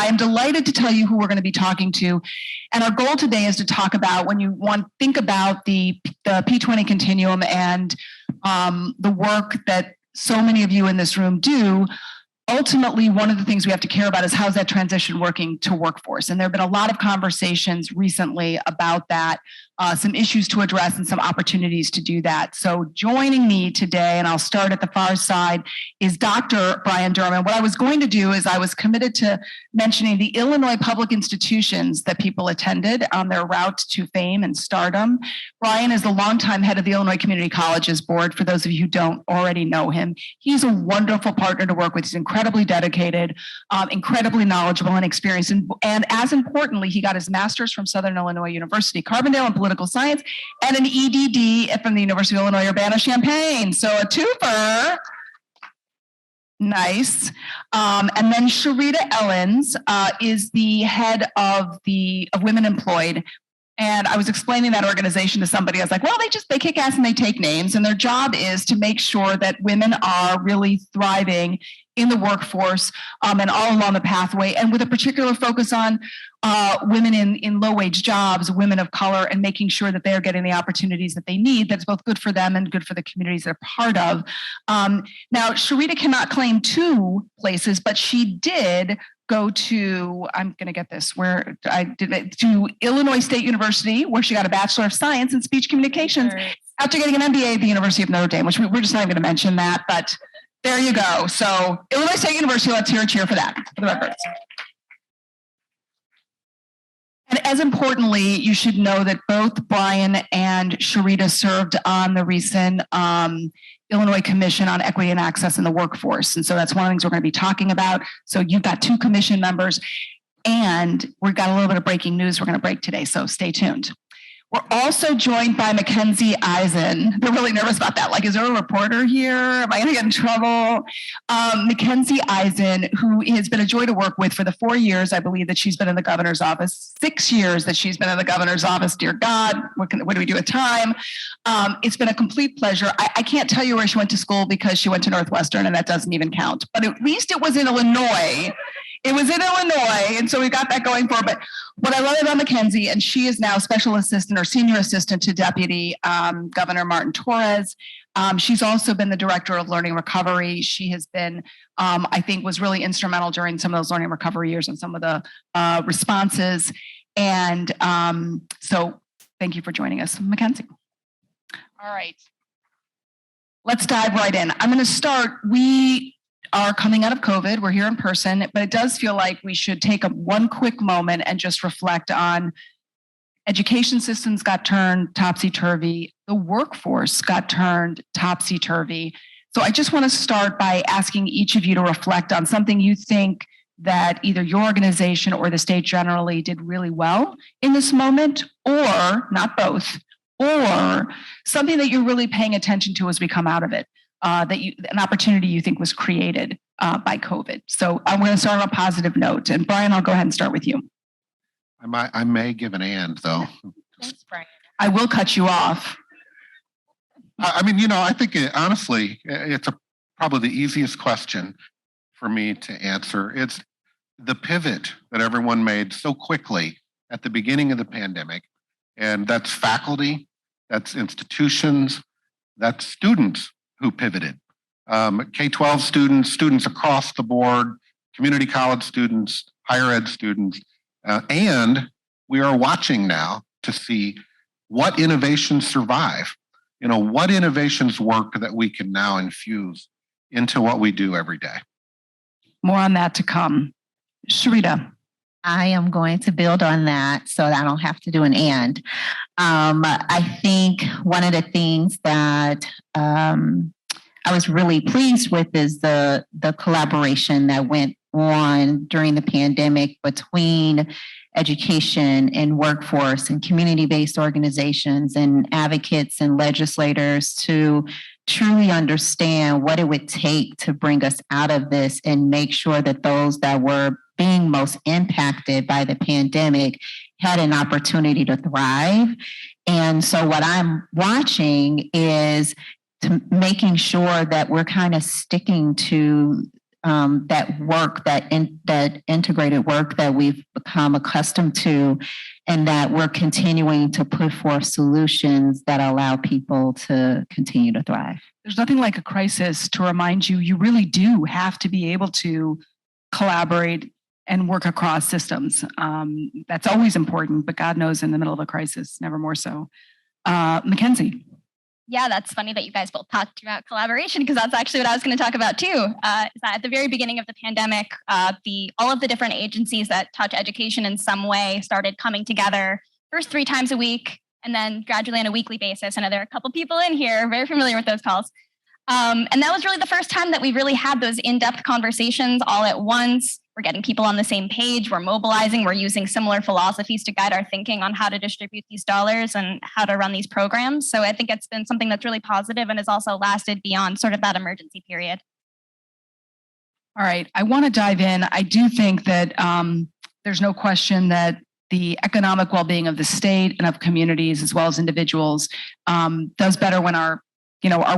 I am delighted to tell you who we're going to be talking to. And our goal today is to talk about when you think about the P20 continuum and the work that so many of you in this room do. Ultimately, one of the things we have to care about is how's that transition working to workforce. And there have been a lot of conversations recently about that, some issues to address and some opportunities to do that. So joining me today, and I'll start at the far side, is Dr. Brian Durham. And what I was going to do is I was committed to mentioning the Illinois public institutions that people attended on their route to fame and stardom. Brian is the longtime head of the Illinois Community Colleges Board, for those of you who don't already know him. He's a wonderful partner to work with. He's incredibly dedicated, incredibly knowledgeable and experienced. And as importantly, he got his master's from Southern Illinois University, Carbondale in political science, and an EDD from the University of Illinois Urbana-Champaign. So a twofer. Nice. And then Cherita Ellens is the head of Women Employed. And I was explaining that organization to somebody. I was like, well, they kick ass and they take names. And their job is to make sure that women are really thriving in the workforce and all along the pathway, and with a particular focus on women in low-wage jobs, women of color, and making sure that they're getting the opportunities that they need. That's both good for them and good for the communities they're part of. Now, Cherita cannot claim 2 places, but she did go to, I'm going to get this, where I did it, to Illinois State University, where she got a Bachelor of Science in Speech Communications after getting an MBA at the University of Notre Dame, which we're just not even going to mention that, but there you go. So Illinois State University, let's hear a cheer for that, for the records. And as importantly, you should know that both Brian and Cherita served on the recent Illinois Commission on Equity and Access in the Workforce. And so that's one of the things we're going to be talking about. So you've got 2 commission members, and we've got a little bit of breaking news we're going to break today, so stay tuned. We're also joined by Mackenzie Eisen. They're really nervous about that. Like, is there a reporter here? Am I going to get in trouble? Mackenzie Eisen, who has been a joy to work with for the 4 years, I believe, that she's been in the governor's office, 6 years that she's been in the governor's office. Dear God, what do we do with time? It's been a complete pleasure. I can't tell you where she went to school because she went to Northwestern, and that doesn't even count. But at least it was in Illinois. It was in Illinois, and so we got that going for her. But what I love about Mackenzie, and she is now special assistant or senior assistant to Deputy Governor Martin Torres. She's also been the director of learning recovery. She has been, I think, was really instrumental during some of those learning recovery years and some of the responses. And so thank you for joining us, Mackenzie. All right. Let's dive right in. I'm going to start. We are coming out of COVID. We're here in person, but it does feel like we should take one quick moment and just reflect on education systems got turned topsy-turvy. The workforce got turned topsy-turvy. So I just want to start by asking each of you to reflect on something you think that either your organization or the state generally did really well in this moment, or not both, or something that you're really paying attention to as we come out of it. An opportunity you think was created by COVID. So I'm going to start on a positive note. And Brian, I'll go ahead and start with you. I may give an and, though. Thanks, Brian. I will cut you off. I mean, I think honestly, it's probably the easiest question for me to answer. It's the pivot that everyone made so quickly at the beginning of the pandemic. And that's faculty, that's institutions, that's students who pivoted. K-12 students across the board, community college students, higher ed students, and we are watching now to see what innovations survive. What innovations work that we can now infuse into what we do every day. More on that to come. Cherita. I am going to build on that so that I don't have to do an and. I think one of the things that I was really pleased with is the collaboration that went on during the pandemic between education and workforce and community-based organizations and advocates and legislators to truly understand what it would take to bring us out of this and make sure that those that were being most impacted by the pandemic had an opportunity to thrive. And so what I'm watching is making sure that we're kind of sticking to that work, that integrated work that we've become accustomed to, and that we're continuing to put forth solutions that allow people to continue to thrive. There's nothing like a crisis to remind you, you really do have to be able to collaborate and work across systems. That's always important, but God knows in the middle of a crisis, never more so. Mackenzie. Yeah, that's funny that you guys both talked about collaboration, because that's actually what I was going to talk about too. Is that at the very beginning of the pandemic, all of the different agencies that touch education in some way started coming together first 3 times a week, and then gradually on a weekly basis. I know there are a couple people in here very familiar with those calls. And that was really the first time that we really had those in-depth conversations all at once. We're getting people on the same page. We're mobilizing. We're using similar philosophies to guide our thinking on how to distribute these dollars and how to run these programs. So I think it's been something that's really positive and has also lasted beyond sort of that emergency period. All right, I want to dive in. I do think that there's no question that the economic well-being of the state and of communities as well as individuals does better when our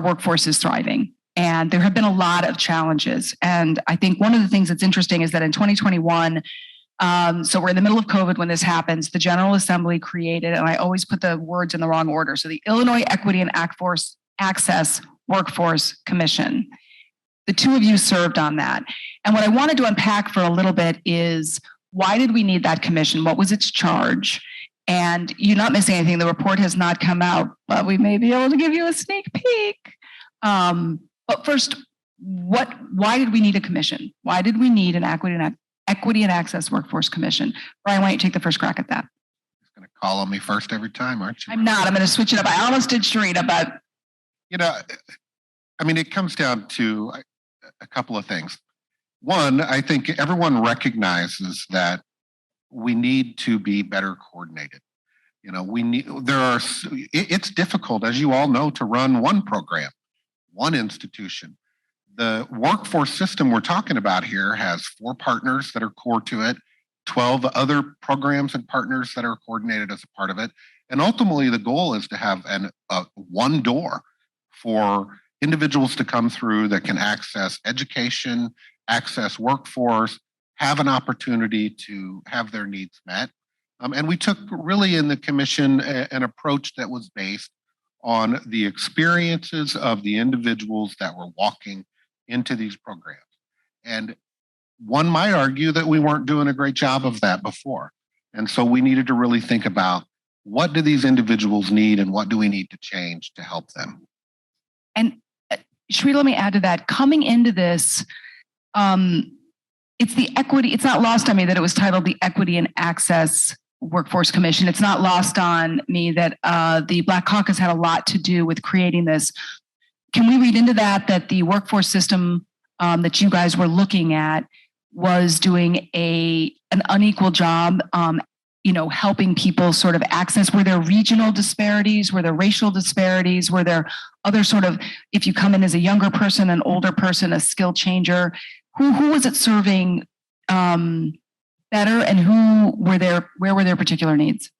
workforce is thriving. And there have been a lot of challenges. And I think one of the things that's interesting is that in 2021, so we're in the middle of COVID when this happens, the General Assembly created, and I always put the words in the wrong order, so the Illinois Equity and Access Workforce Commission. The 2 of you served on that. And what I wanted to unpack for a little bit is, why did we need that commission? What was its charge? And you're not missing anything. The report has not come out, but we may be able to give you a sneak peek. But first, why did we need a commission? Why did we need an Equity and Access Workforce Commission? Brian, why don't you take the first crack at that? You're going to call on me first every time, aren't you? I'm not. I'm going to switch it up. I almost did Cherita, but... it comes down to a couple of things. One, I think everyone recognizes that we need to be better coordinated. It's difficult, as you all know, to run one program, one institution. The workforce system we're talking about here has 4 partners that are core to it, 12 other programs and partners that are coordinated as a part of it. And ultimately, the goal is to have one door for individuals to come through that can access education, access workforce, have an opportunity to have their needs met. And we took really in the commission an approach that was based on the experiences of the individuals that were walking into these programs. And one might argue that we weren't doing a great job of that before. And so we needed to really think about, what do these individuals need and what do we need to change to help them? And Cherita, let me add to that. Coming into this, it's the equity. It's not lost on me that it was titled the Equity and Access Workforce Commission. It's not lost on me that the Black Caucus had a lot to do with creating this. Can we read into that the workforce system that you guys were looking at was doing an unequal job, helping people sort of access? Were there regional disparities? Were there racial disparities? Were there other sort of, if you come in as a younger person, an older person, a skill changer, who was it serving better, and where were their particular needs?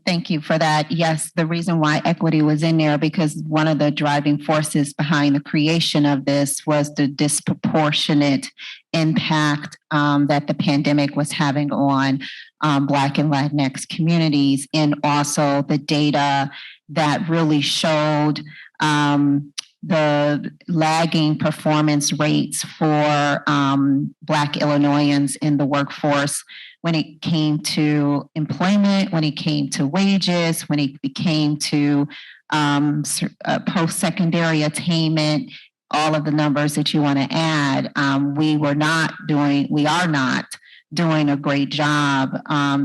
Thank you for that. Yes, the reason why equity was in there, because one of the driving forces behind the creation of this was the disproportionate impact that the pandemic was having on Black and Latinx communities, and also the data that really showed the lagging performance rates for Black Illinoisans in the workforce when it came to employment, when it came to wages, when it came to post-secondary attainment, all of the numbers that you want to add. We are not doing a great job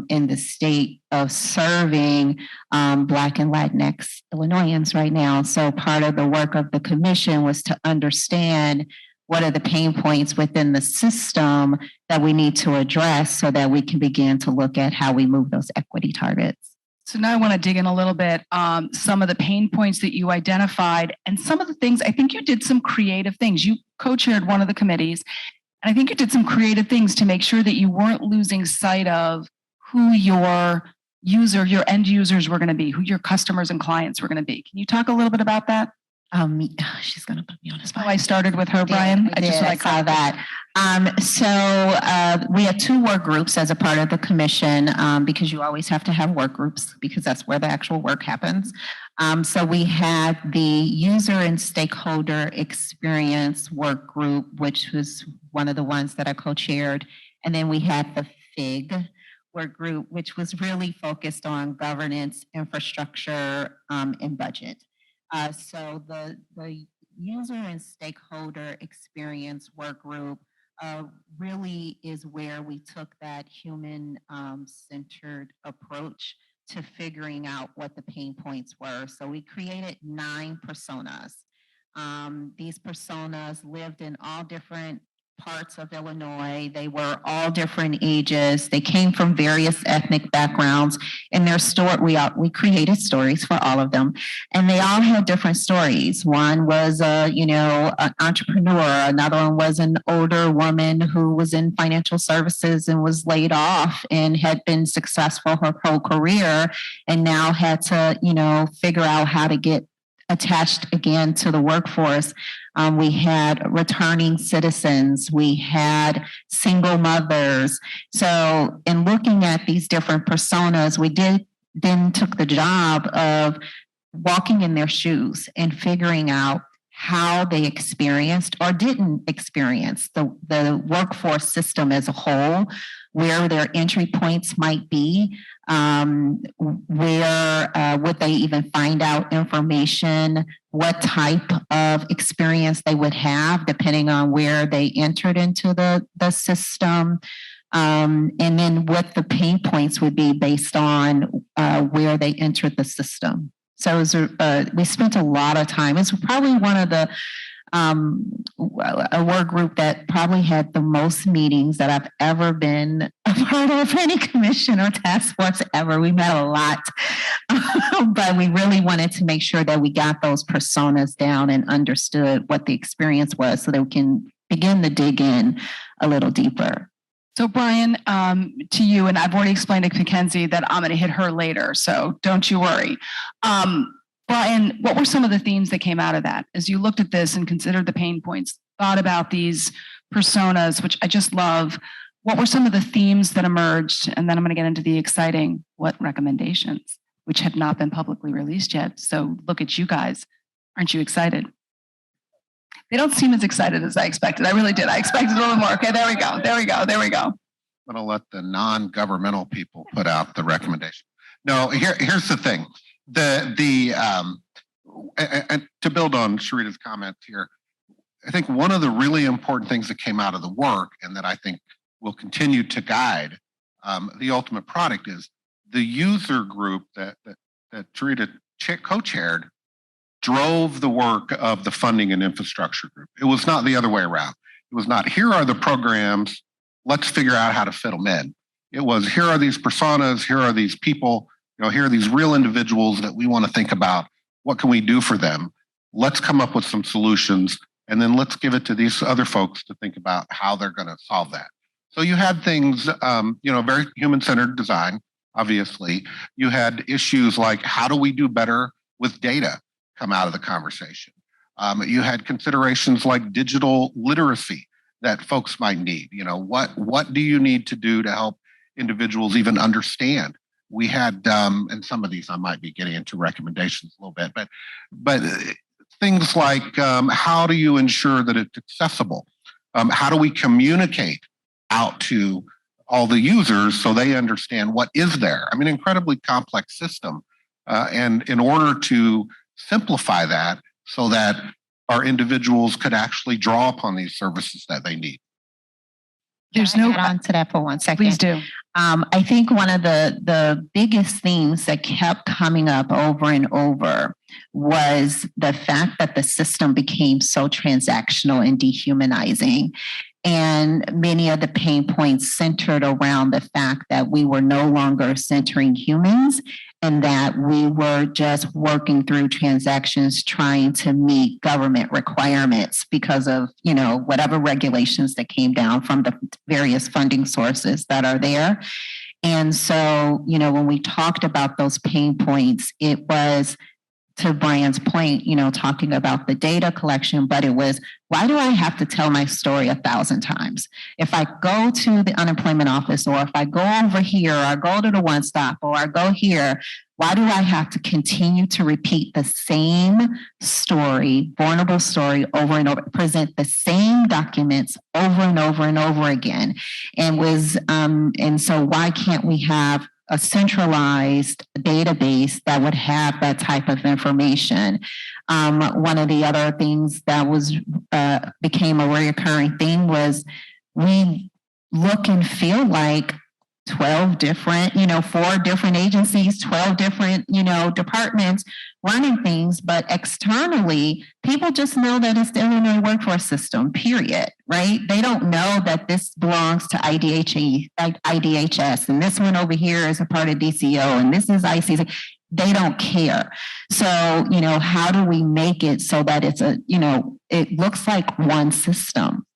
in the state of serving Black and Latinx Illinoisans right now. So part of the work of the commission was to understand what are the pain points within the system that we need to address so that we can begin to look at how we move those equity targets. So now I want to dig in a little bit, some of the pain points that you identified and some of the things. I think you did some creative things. You co-chaired one of the committees, and I think you did some creative things to make sure that you weren't losing sight of who your end users were going to be, who your customers and clients were going to be. Can you talk a little bit about that? She's going to put me on the spot. Oh, I started with her, Brian. I saw that. So we had 2 work groups as a part of the commission because you always have to have work groups because that's where the actual work happens. So we had the user and stakeholder experience work group, which was one of the ones that I co-chaired. And then we had the FIG work group, which was really focused on governance, infrastructure, and budget. So the user and stakeholder experience work group really is where we took that human centered approach to figuring out what the pain points were. So we created 9 personas. These personas lived in all different parts of Illinois. They were all different ages. They came from various ethnic backgrounds. And their story, we created stories for all of them, and they all had different stories. One was an entrepreneur. Another one was an older woman who was in financial services and was laid off and had been successful her whole career, and now had to figure out how to get attached again to the workforce. We had returning citizens, we had single mothers. So in looking at these different personas, we then took the job of walking in their shoes and figuring out how they experienced or didn't experience the workforce system as a whole, where their entry points might be, where would they even find out information, what type of experience they would have depending on where they entered into the system, and then what the pain points would be based on where they entered the system. So it was, we spent a lot of time. It's probably one of the a work group that probably had the most meetings that I've ever been a part of, any commission or task force ever. We met a lot, but we really wanted to make sure that we got those personas down and understood what the experience was so that we can begin to dig in a little deeper. So Brian, to you, and I've already explained to Mackenzie that I'm going to hit her later, so don't you worry. Brian, what were some of the themes that came out of that as you looked at this and considered the pain points, thought about these personas, which I just love? What were some of the themes that emerged? And then I'm going to get into the exciting what recommendations, which have not been publicly released yet. So look at you guys. Aren't you excited? They don't seem as excited as I expected. I really did. I expected a little more. Okay, there we go. There we go. There we go. I'm going to let the non-governmental people put out the recommendation. No, here's the thing. And to build on Cherita's comments here, I think one of the really important things that came out of the work and that I think will continue to guide the ultimate product is the user group that Cherita co-chaired drove the work of the funding and infrastructure group. It was not the other way around. It was not, here are the programs, let's figure out how to fit them in. It was, here are these personas, here are these people, here are these real individuals that we want to think about. What can we do for them? Let's come up with some solutions, and then let's give it to these other folks to think about how they're going to solve that. So you had things, very human-centered design, obviously. You had issues like, how do we do better with data come out of the conversation? You had considerations like digital literacy that folks might need. What do you need to do to help individuals even understand? We had, and some of these I might be getting into recommendations a little bit, but things like how do you ensure that it's accessible? How do we communicate out to all the users so they understand what is there? I mean, incredibly complex system. And in order to simplify that so that our individuals could actually draw upon these services that they need. There's no add on to that for 1 second. Please do. I think one of the biggest themes that kept coming up over and over was the fact that the system became so transactional and dehumanizing. And many of the pain points centered around the fact that we were no longer centering humans and that we were just working through transactions trying to meet government requirements because of, whatever regulations that came down from the various funding sources that are there. And so, when we talked about those pain points, it was to Brian's point, talking about the data collection, but it was, why do I have to tell my story 1,000 times? If I go to the unemployment office, or if I go over here, or I go to the one stop, or I go here, why do I have to continue to repeat the same story, vulnerable story, over and over, present the same documents over and over and over again? And so why can't we have a centralized database that would have that type of information? One of the other things that became a recurring thing was we look and feel like 12 different, 4 different agencies, 12 different, departments running things, but externally, people just know that it's the Illinois workforce system, period, right? They don't know that this belongs to IDHS, and this one over here is a part of DCO, and this is ICC. They don't care. So, how do we make it so that it's it looks like one system?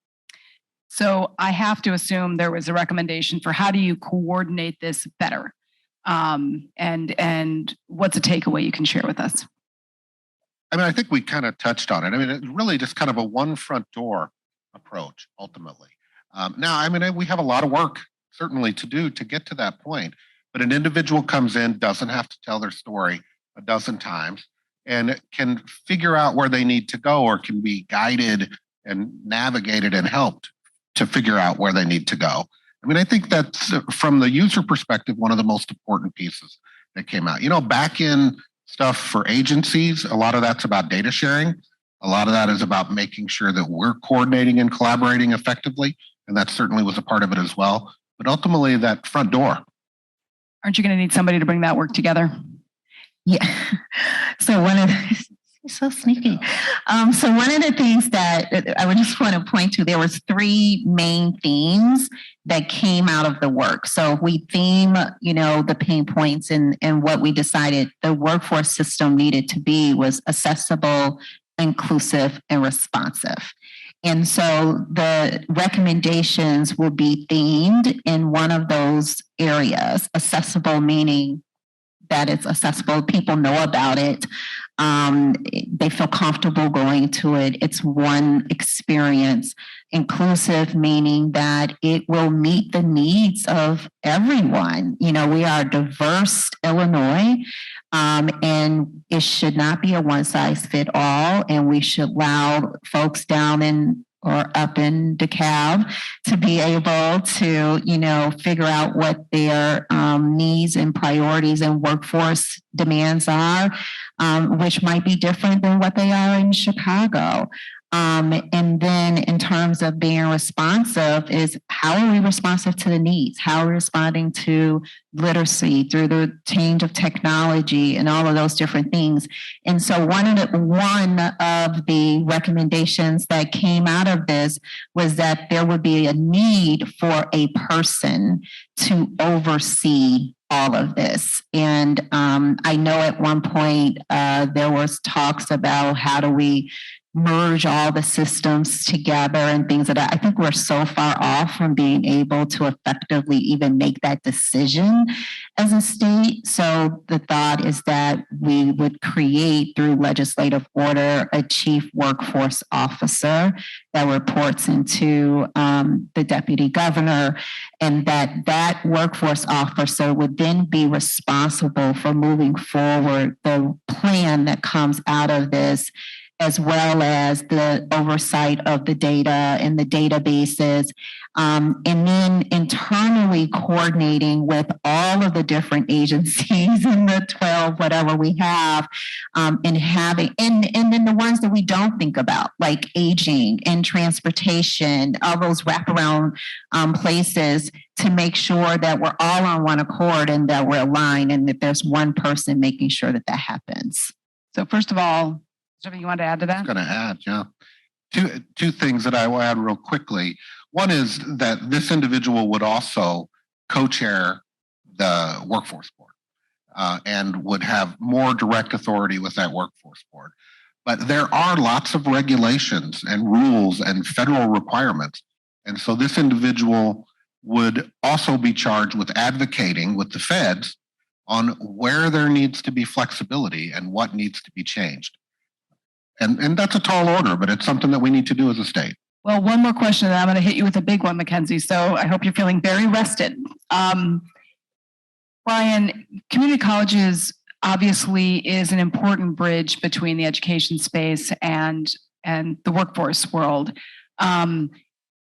So I have to assume there was a recommendation for how do you coordinate this better? And what's a takeaway you can share with us? I mean, I think we kind of touched on it. I mean, it's really just kind of a one front door approach, ultimately. Now, I mean, we have a lot of work certainly to do to get to that point, but an individual comes in, doesn't have to tell their story 12 times, and can figure out where they need to go, or can be guided and navigated and helped to figure out where they need to go. I mean, I think that's, from the user perspective, one of the most important pieces that came out. Back in stuff for agencies, a lot of that's about data sharing. A lot of that is about making sure that we're coordinating and collaborating effectively. And that certainly was a part of it as well. But ultimately, that front door. Aren't you going to need somebody to bring that work together? Yeah. So so sneaky. So one of the things that I would just want to point to, there was 3 main themes that came out of the work. So we theme, the pain points, and what we decided the workforce system needed to be was accessible, inclusive, and responsive. And so the recommendations will be themed in one of those areas. Accessible meaning that it's accessible, people know about it. They feel comfortable going to it. It's one experience. Inclusive meaning that it will meet the needs of everyone. We are diverse Illinois, and it should not be a one size fit all. And we should allow folks down in or up in DeKalb to be able to, figure out what their needs and priorities and workforce demands are, which might be different than what they are in Chicago. And then in terms of being responsive is, how are we responsive to the needs? How are we responding to literacy through the change of technology and all of those different things? And so one of the recommendations that came out of this was that there would be a need for a person to oversee all of this. And I know at one point there was talks about how do we merge all the systems together and things like that. I think we're so far off from being able to effectively even make that decision as a state. So the thought is that we would create, through legislative order, a chief workforce officer that reports into the deputy governor, and that workforce officer would then be responsible for moving forward the plan that comes out of this, as well as the oversight of the data and the databases, and then internally coordinating with all of the different agencies in the 12, whatever we have, and having, and then the ones that we don't think about, like aging and transportation, all those wraparound places, to make sure that we're all on one accord and that we're aligned, and that there's one person making sure that that happens. So first of all, something you want to add to that? I'm going to add, yeah. Two things that I will add real quickly. One is that this individual would also co-chair the workforce board and would have more direct authority with that workforce board. But there are lots of regulations and rules and federal requirements. And so this individual would also be charged with advocating with the feds on where there needs to be flexibility and what needs to be changed. And that's a tall order, but it's something that we need to do as a state. Well, one more question, and I'm going to hit you with a big one, Mackenzie. So I hope you're feeling very rested. Brian, community colleges obviously is an important bridge between the education space and the workforce world.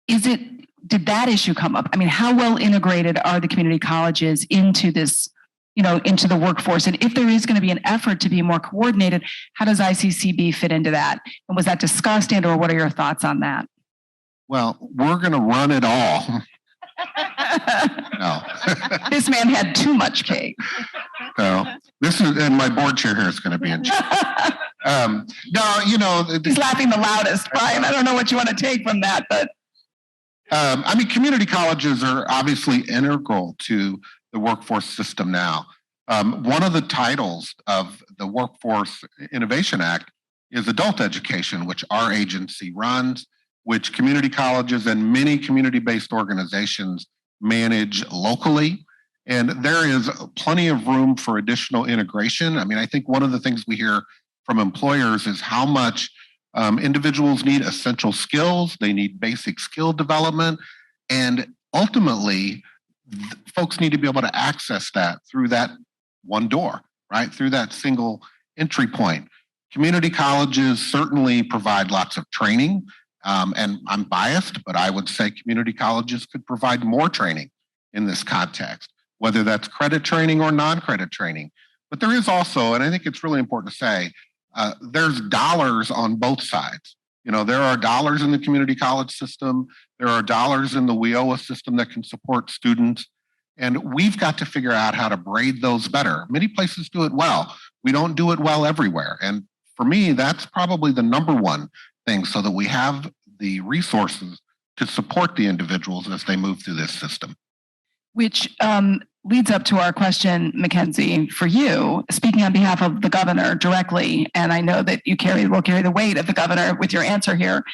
Did that issue come up? I mean, how well integrated are the community colleges into this, into the workforce? And if there is going to be an effort to be more coordinated, how does ICCB fit into that? And was that discussed, and or what are your thoughts on that? Well, we're going to run it all. No. This man had too much cake. No, and my board chair here is going to be in charge. No, he's laughing the loudest, Brian. I don't know what you want to take from that, but community colleges are obviously integral to the workforce system now. One of the titles of the Workforce Innovation Act is adult education, which our agency runs, which community colleges and many community-based organizations manage locally. And there is plenty of room for additional integration. I mean, I think one of the things we hear from employers is how much individuals need essential skills, they need basic skill development, and ultimately, folks need to be able to access that through that one door, right? Through that single entry point. Community colleges certainly provide lots of training, and I'm biased, but I would say community colleges could provide more training in this context, whether that's credit training or non-credit training. But there is also, and I think it's really important to say, there's dollars on both sides. There are dollars in the community college system. There are dollars in the WIOA system that can support students. And we've got to figure out how to braid those better. Many places do it well. We don't do it well everywhere. And for me, that's probably the number one thing, so that we have the resources to support the individuals as they move through this system. Which leads up to our question, Mackenzie, for you, speaking on behalf of the governor directly, and I know that you will carry the weight of the governor with your answer here.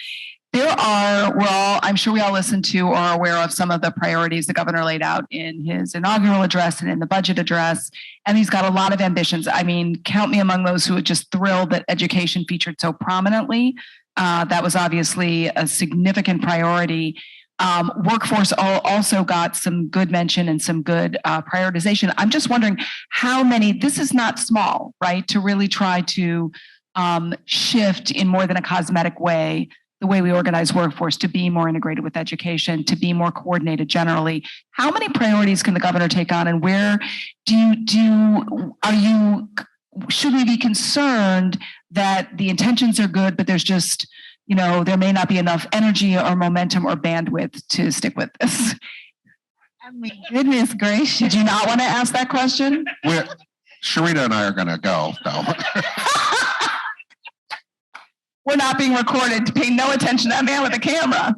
I'm sure we all listened to or are aware of some of the priorities the governor laid out in his inaugural address and in the budget address, and he's got a lot of ambitions. I mean, count me among those who are just thrilled that education featured so prominently. That was obviously a significant priority. Workforce also got some good mention and some good prioritization. I'm just wondering how many, this is not small, right? To really try to shift in more than a cosmetic way the way we organize workforce to be more integrated with education, to be more coordinated generally. How many priorities can the governor take on, and where should we be concerned that the intentions are good, but there's just, there may not be enough energy or momentum or bandwidth to stick with this? I mean, goodness gracious. Did you not want to ask that question? Cherita and I are going to go, though. We're not being recorded. Pay no attention to that man with a camera.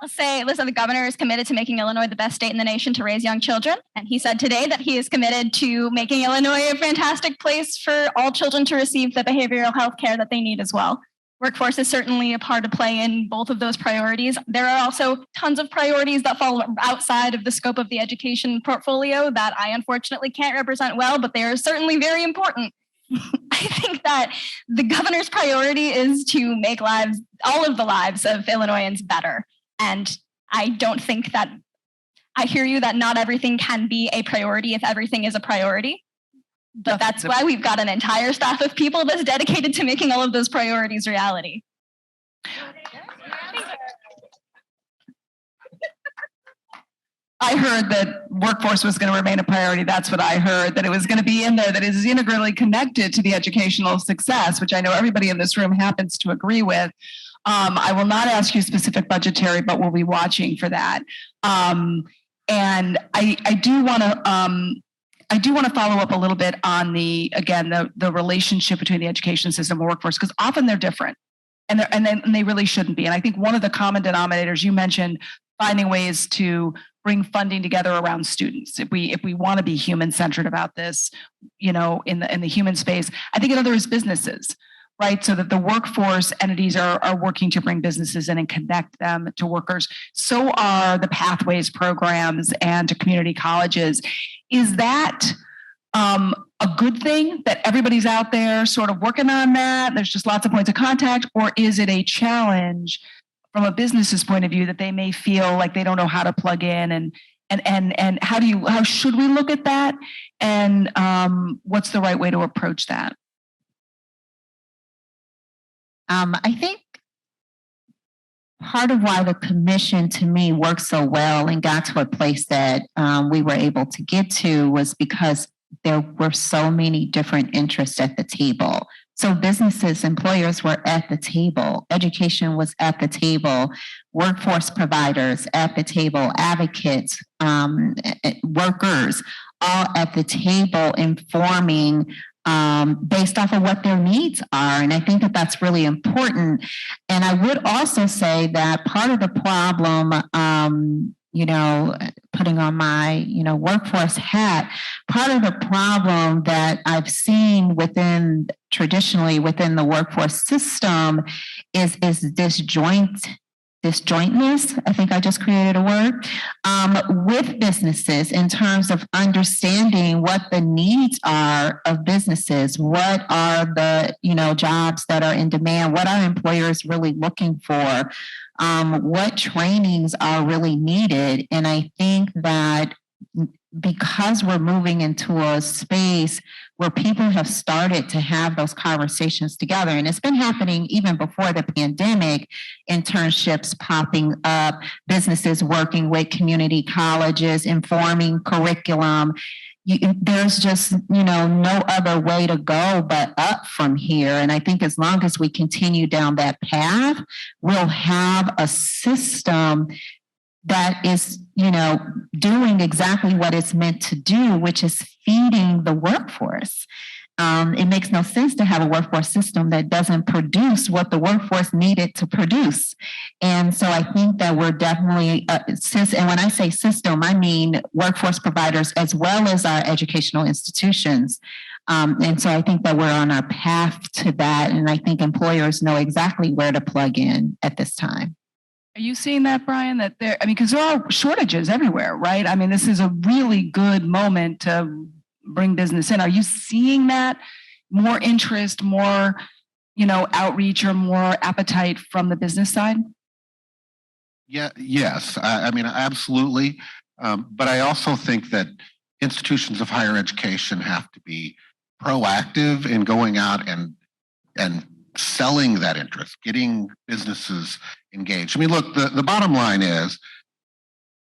I'll say, listen, the governor is committed to making Illinois the best state in the nation to raise young children. And he said today that he is committed to making Illinois a fantastic place for all children to receive the behavioral health care that they need as well. Workforce is certainly a part to play in both of those priorities. There are also tons of priorities that fall outside of the scope of the education portfolio that I unfortunately can't represent well, but they are certainly very important. I think that the governor's priority is to make all of the lives of Illinoisans better. And I don't think that, I hear you that not everything can be a priority if everything is a priority. But that's why we've got an entire staff of people that's dedicated to making all of those priorities reality. I heard that workforce was going to remain a priority. That's what I heard, that it was going to be in there, that it is integrally connected to the educational success, which I know everybody in this room happens to agree with. I will not ask you specific budgetary, but we'll be watching for that. And I do want to follow up a little bit on the relationship between the education system and workforce, because often they're different, and they really shouldn't be. And I think one of the common denominators you mentioned, finding ways to bring funding together around students. If we want to be human centered about this, in the human space, I think another is businesses. right? So that the workforce entities are working to bring businesses in and connect them to workers. So are the Pathways programs and to community colleges. Is that a good thing that everybody's out there sort of working on that? There's just lots of points of contact, or is it a challenge from a business's point of view that they may feel like they don't know how to plug in, and how should we look at that, and what's the right way to approach that? I think part of why the commission to me worked so well and got to a place that we were able to get to was because there were so many different interests at the table. So businesses, employers were at the table, education was at the table, workforce providers at the table, advocates, workers, all at the table informing based off of what their needs are. And I think that that's really important. And I would also say that part of the problem, putting on my, workforce hat, part of the problem that I've seen traditionally within the workforce system is disjointness. I think I just created a word with businesses in terms of understanding what the needs are of businesses. What are the, jobs that are in demand? What are employers really looking for? What trainings are really needed? And I think that because we're moving into a space where people have started to have those conversations together, and it's been happening even before the pandemic, internships popping up, businesses working with community colleges, informing curriculum. There's just, no other way to go but up from here. And I think as long as we continue down that path, we'll have a system that is, doing exactly what it's meant to do, which is feeding the workforce. It makes no sense to have a workforce system that doesn't produce what the workforce needed to produce. And so I think that we're definitely, and when I say system, I mean workforce providers as well as our educational institutions. And so I think that we're on our path to that. And I think employers know exactly where to plug in at this time. Are you seeing that, Brian, because there are shortages everywhere, right? I mean, this is a really good moment to bring business in. Are you seeing that more interest, more, outreach, or more appetite from the business side? Yeah, yes. I mean, absolutely. But I also think that institutions of higher education have to be proactive in going out and selling that interest, getting businesses engaged. I mean, look, the bottom line is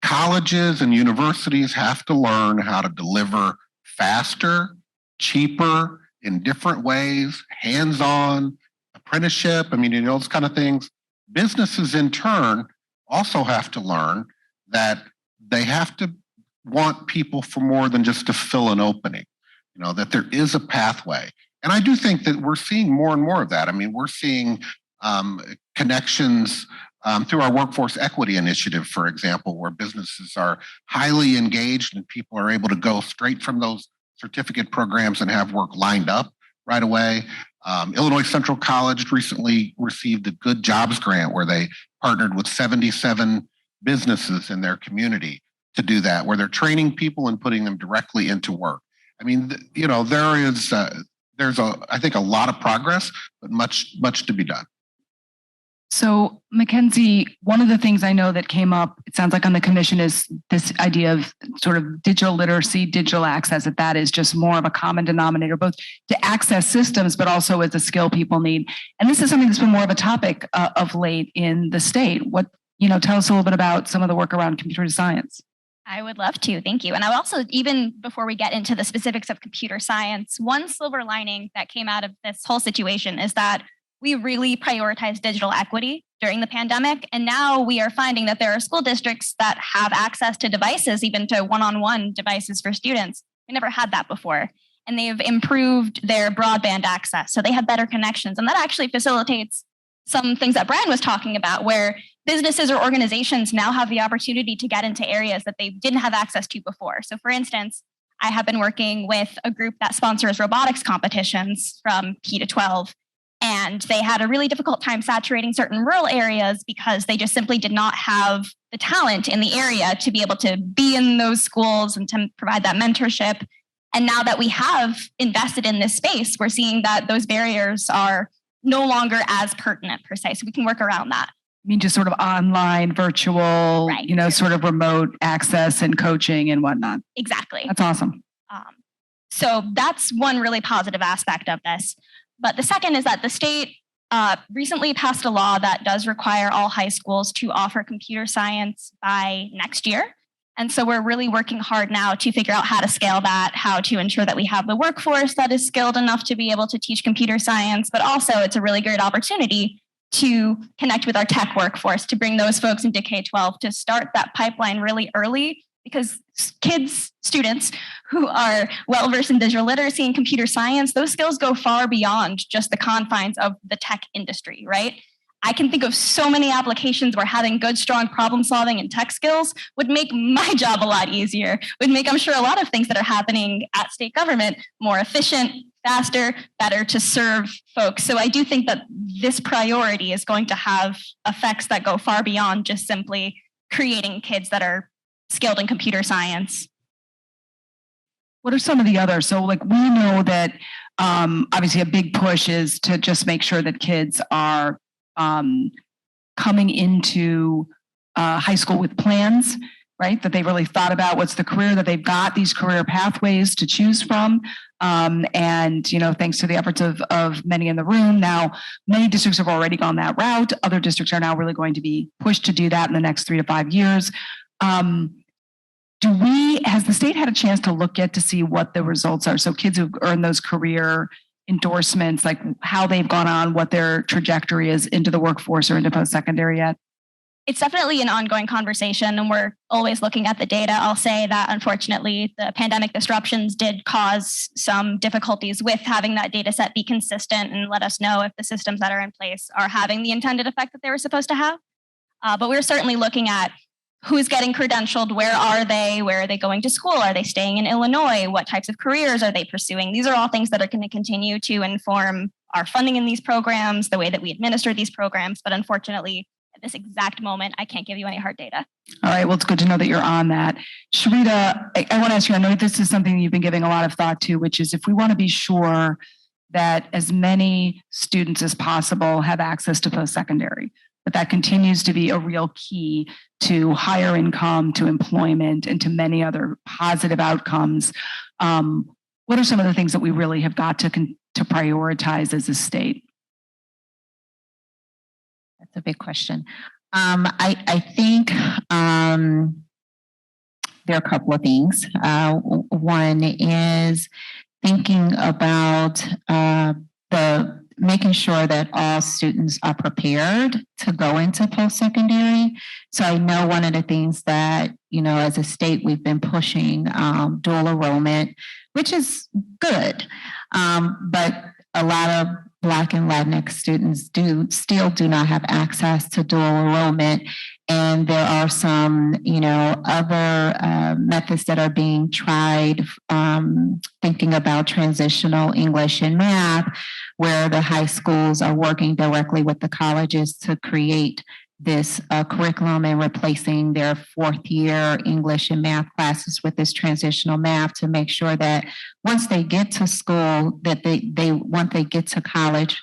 colleges and universities have to learn how to deliver faster, cheaper, in different ways, hands-on, apprenticeship, those kind of things. Businesses in turn also have to learn that they have to want people for more than just to fill an opening, that there is a pathway. And I do think that we're seeing more and more of that. I mean, we're seeing connections through our workforce equity initiative, for example, where businesses are highly engaged and people are able to go straight from those certificate programs and have work lined up right away. Illinois Central College recently received a Good Jobs Grant where they partnered with 77 businesses in their community to do that, where they're training people and putting them directly into work. I mean, there's I think a lot of progress, but much to be done. So, Mackenzie, one of the things I know that came up, it sounds like on the commission, is this idea of sort of digital literacy, digital access, that is just more of a common denominator, both to access systems, but also as a skill people need. And this is something that's been more of a topic of late in the state. Tell us a little bit about some of the work around computer science. I would love to. Thank you. And I would also, even before we get into the specifics of computer science, one silver lining that came out of this whole situation is that we really prioritized digital equity during the pandemic. And now we are finding that there are school districts that have access to devices, even to one-on-one devices for students. We never had that before. And they've improved their broadband access. So they have better connections. And that actually facilitates some things that Brian was talking about, where businesses or organizations now have the opportunity to get into areas that they didn't have access to before. So for instance, I have been working with a group that sponsors robotics competitions from P to 12. And they had a really difficult time saturating certain rural areas because they just simply did not have the talent in the area to be able to be in those schools and to provide that mentorship. And now that we have invested in this space, we're seeing that those barriers are no longer as pertinent per se. So we can work around that. I mean, just sort of online, virtual, Right. Sort of remote access and coaching and whatnot. Exactly. That's awesome. So that's one really positive aspect of this. But the second is that the state recently passed a law that does require all high schools to offer computer science by next year. And so we're really working hard now to figure out how to scale that, how to ensure that we have the workforce that is skilled enough to be able to teach computer science, but also it's a really great opportunity to connect with our tech workforce, to bring those folks into K-12, to start that pipeline really early, because students who are well-versed in digital literacy and computer science, those skills go far beyond just the confines of the tech industry, right? I can think of so many applications where having good, strong problem solving and tech skills would make my job a lot easier, would make, I'm sure, a lot of things that are happening at state government more efficient, faster, better to serve folks. So I do think that this priority is going to have effects that go far beyond just simply creating kids that are skilled in computer science. What are some of the others? So we know that obviously a big push is to just make sure that kids are coming into high school with plans, right? That they really thought about what's the career that they've got, these career pathways to choose from. And, thanks to the efforts of many in the room, now many districts have already gone that route. Other districts are now really going to be pushed to do that in the next 3 to 5 years. Has the state had a chance to look at to see what the results are? So kids who've earned those career endorsements, like how they've gone on, what their trajectory is into the workforce or into post-secondary yet? It's definitely an ongoing conversation, and we're always looking at the data. I'll say that unfortunately, the pandemic disruptions did cause some difficulties with having that data set be consistent and let us know if the systems that are in place are having the intended effect that they were supposed to have. But we're certainly looking at who's getting credentialed, where are they going to school, are they staying in Illinois, what types of careers are they pursuing? These are all things that are going to continue to inform our funding in these programs, the way that we administer these programs. But unfortunately, at this exact moment, I can't give you any hard data. All right, well, it's good to know that you're on that. Cherita, I want to ask you, I know this is something you've been giving a lot of thought to, which is if we want to be sure that as many students as possible have access to post-secondary, but that continues to be a real key to higher income, to employment, and to many other positive outcomes. What are some of the things that we really have got to prioritize as a state? That's a big question. I think there are a couple of things. One is thinking about making sure that all students are prepared to go into post-secondary. So I know one of the things that, as a state, we've been pushing dual enrollment, which is good. But a lot of Black and Latinx students still do not have access to dual enrollment. And there are some, other methods that are being tried, thinking about transitional English and math, where the high schools are working directly with the colleges to create this curriculum and replacing their 4th year English and math classes with this transitional math to make sure that once they get to school, that once they get to college,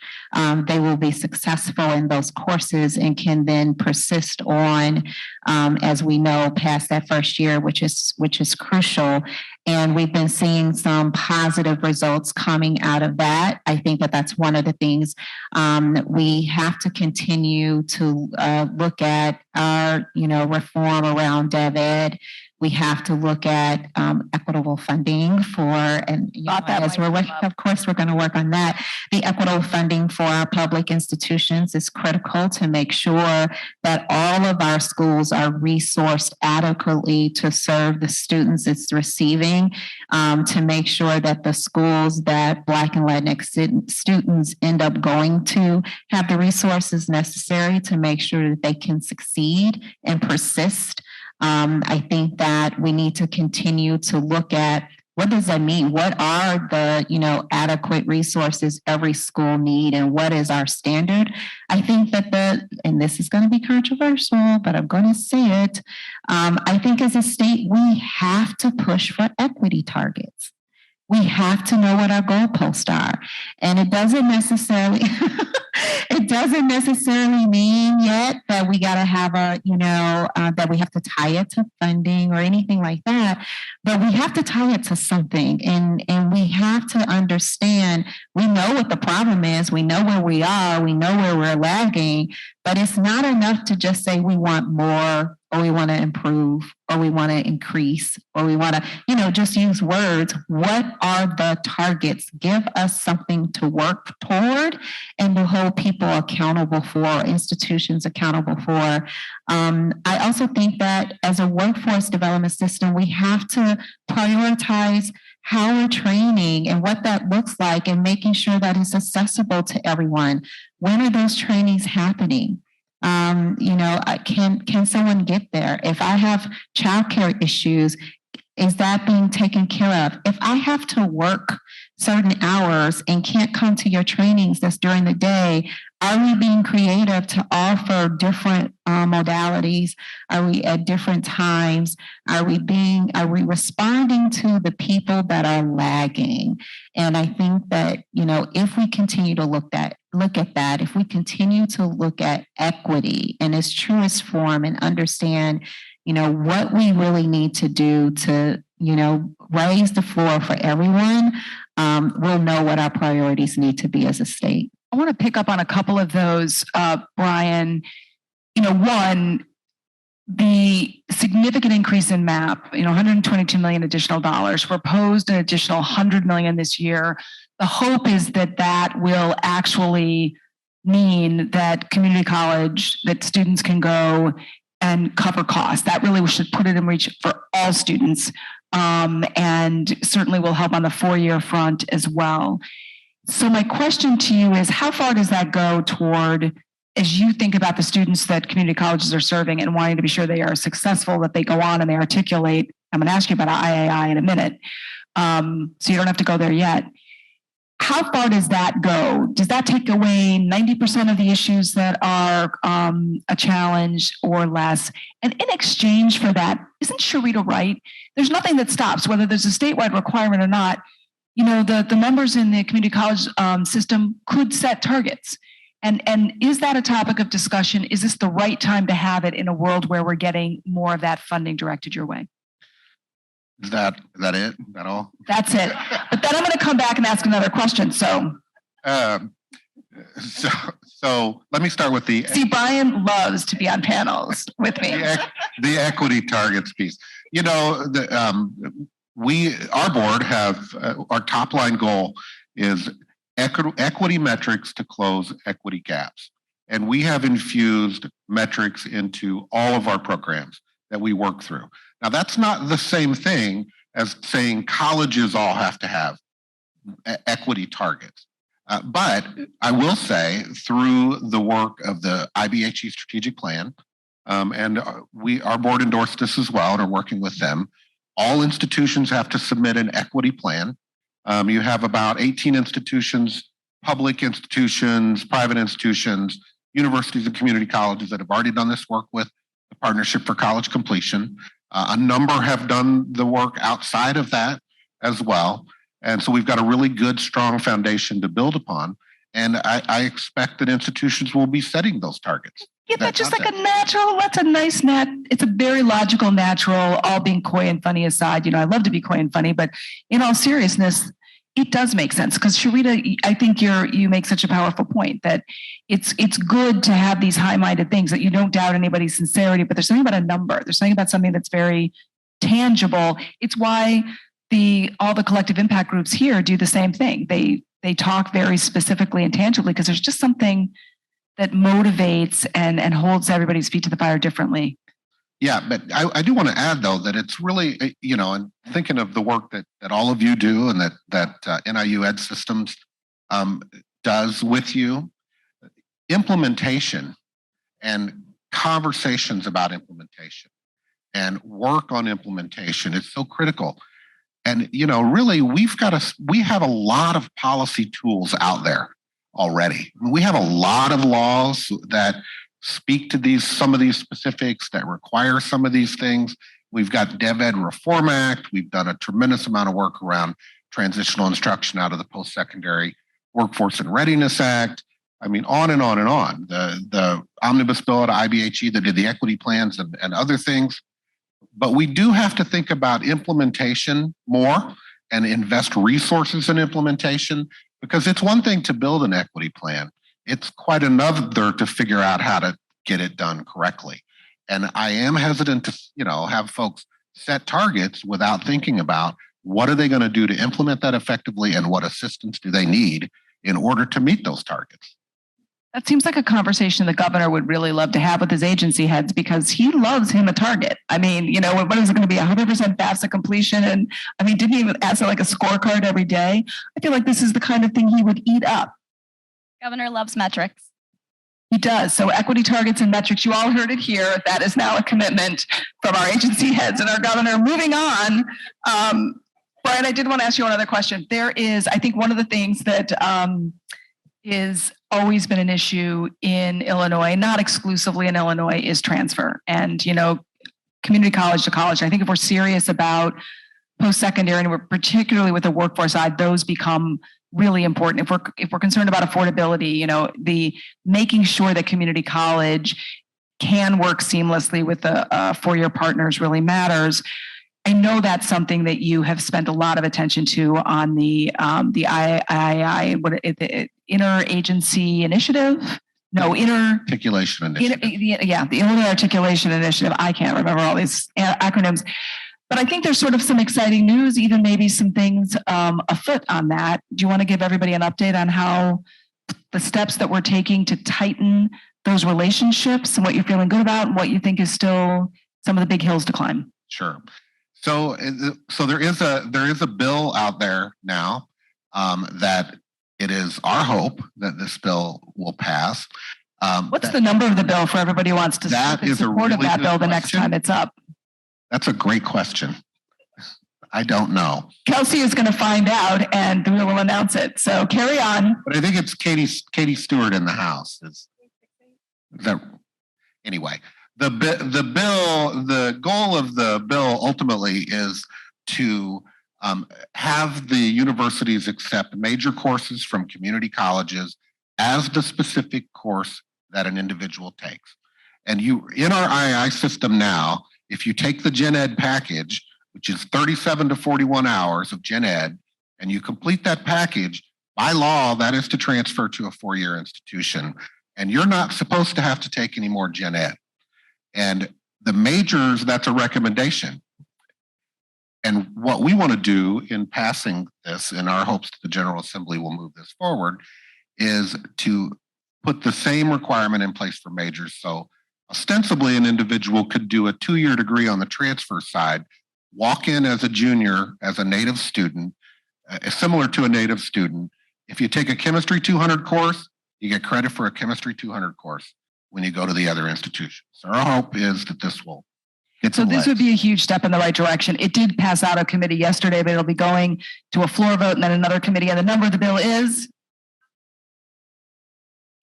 they will be successful in those courses and can then persist on, as we know, past that first year, which is crucial. And we've been seeing some positive results coming out of that. I think that that's one of the things we have to continue to look at our, reform around DevEd. We have to look at equitable funding of course, we're going to work on that. The equitable funding for our public institutions is critical to make sure that all of our schools are resourced adequately to serve the students it's receiving, to make sure that the schools that Black and Latinx students end up going to have the resources necessary to make sure that they can succeed and persist. I think that we need to continue to look at what does that mean? What are the, adequate resources every school need, and what is our standard? I think that and this is going to be controversial, but I'm going to say it. I think as a state, we have to push for equity targets. We have to know what our goalposts are. And it doesn't necessarily mean yet that we got to have that we have to tie it to funding or anything like that. But we have to tie it to something. And we have to understand, we know what the problem is. We know where we are. We know where we're lagging. But it's not enough to just say we want more, or we want to improve, or we want to increase, or we want to, just use words. What are the targets? Give us something to work toward and to hold people accountable for, institutions accountable for. I also think that as a workforce development system, we have to prioritize how we're training and what that looks like, and making sure that it's accessible to everyone. When are those trainings happening? Can someone get there? If I have childcare issues, is that being taken care of? If I have to work certain hours and can't come to your trainings that's during the day, are we being creative to offer different modalities? Are we at different times? Are we responding to the people that are lagging? And I think that, if we continue to look at that, if we continue to look at equity in its truest form and understand, what we really need to do to, raise the floor for everyone, we'll know what our priorities need to be as a state. I want to pick up on a couple of those, Brian. One, the significant increase in MAP, $122 million additional dollars, proposed an additional $100 million this year. The hope is that will actually mean that community college, that students can go and cover costs. That really should put it in reach for all students, and certainly will help on the 4-year front as well. So my question to you is, how far does that go toward, as you think about the students that community colleges are serving and wanting to be sure they are successful, that they go on and they articulate? I'm going to ask you about IAI in a minute, so you don't have to go there yet. How far does that go? Does that take away 90% of the issues that are a challenge or less? And in exchange for that, isn't Cherita right? There's nothing that stops, whether there's a statewide requirement or not. The members in the community college system could set targets. And is that a topic of discussion? Is this the right time to have it in a world where we're getting more of that funding directed your way? Is that it? Is that all? That's it. But then I'm going to come back and ask another question. So let me start with the. See, Brian loves to be on panels with me. The equity targets piece. Our board our top line goal is equity metrics to close equity gaps, and we have infused metrics into all of our programs that we work through. Now, that's not the same thing as saying colleges all have to have equity targets. But I will say, through the work of the IBHE strategic plan, and our board endorsed this as well and are working with them, all institutions have to submit an equity plan. You have about 18 institutions, public institutions, private institutions, universities and community colleges that have already done this work with the Partnership for College Completion. A number have done the work outside of that as well. And so we've got a really good, strong foundation to build upon. And I expect that institutions will be setting those targets. Yeah, that's just like a natural, that's a nice it's a very logical, natural, all being coy and funny aside. I love to be coy and funny, but in all seriousness, it does make sense. Because Cherita, I think you make such a powerful point that it's good to have these high-minded things that you don't doubt anybody's sincerity, but there's something about a number. There's something about something that's very tangible. It's why all the collective impact groups here do the same thing. They talk very specifically and tangibly because there's just something that motivates and holds everybody's feet to the fire differently. Yeah, but I do want to add, though, that it's really, and thinking of the work that all of you do and that NIU Ed Systems does with you, implementation and conversations about implementation and work on implementation is so critical. And, really, we have a lot of policy tools out there already. We have a lot of laws that speak to some of these specifics, that require some of these things. We've got DevEd Reform Act. We've done a tremendous amount of work around transitional instruction out of the Post-Secondary Workforce and Readiness Act. I mean, on and on and on. The omnibus bill at IBHE that did the equity plans and other things. But we do have to think about implementation more and invest resources in implementation, because it's one thing to build an equity plan. It's quite another to figure out how to get it done correctly. And I am hesitant to, have folks set targets without thinking about what are they going to do to implement that effectively and what assistance do they need in order to meet those targets. That seems like a conversation the governor would really love to have with his agency heads, because he loves him a target. I mean, what is it going to be, 100% FAFSA completion? And I mean, didn't he ask like a scorecard every day? I feel like this is the kind of thing he would eat up. Governor loves metrics. He does. So equity targets and metrics, you all heard it here. That is now a commitment from our agency heads and our governor. Moving on. Brian, I did want to ask you another question. There is, I think one of the things that is always been an issue in Illinois, not exclusively in Illinois, is transfer. And, community college to college. I think if we're serious about post-secondary, and we're particularly with the workforce side, those become really important. If we're concerned about affordability, the making sure that community college can work seamlessly with the four-year partners really matters. I know that's something that you have spent a lot of attention to on the interagency initiative. No, Articulation Initiative. The Illinois Articulation Initiative. I can't remember all these acronyms, but I think there's sort of some exciting news, even maybe some things afoot on that. Do you want to give everybody an update on how the steps that we're taking to tighten those relationships and what you're feeling good about and what you think is still some of the big hills to climb? Sure. So there is a bill out there now that it is our hope that this bill will pass. What's the number of the bill for everybody who wants to support of that bill the next time it's up? That's a great question. I don't know. Kelsey is going to find out, and we will announce it. So carry on. But I think it's Katie Stewart in the House. Anyway? The bill, the goal of the bill ultimately is to have the universities accept major courses from community colleges as the specific course that an individual takes. And in our II system now, if you take the Gen Ed package, which is 37 to 41 hours of Gen Ed, and you complete that package, by law, that is to transfer to a four-year institution. And you're not supposed to have to take any more Gen Ed. And the majors, that's a recommendation. And what we want to do in passing this, in our hopes that the General Assembly will move this forward, is to put the same requirement in place for majors. So ostensibly, an individual could do a 2-year degree on the transfer side, walk in as a junior, as a native student, similar to a native student. If you take a Chemistry 200 course, you get credit for a Chemistry 200 course when you go to the other institution. So our hope is that this will get So this would be a huge step in the right direction. It did pass out of committee yesterday, but it'll be going to a floor vote and then another committee. And the number of the bill is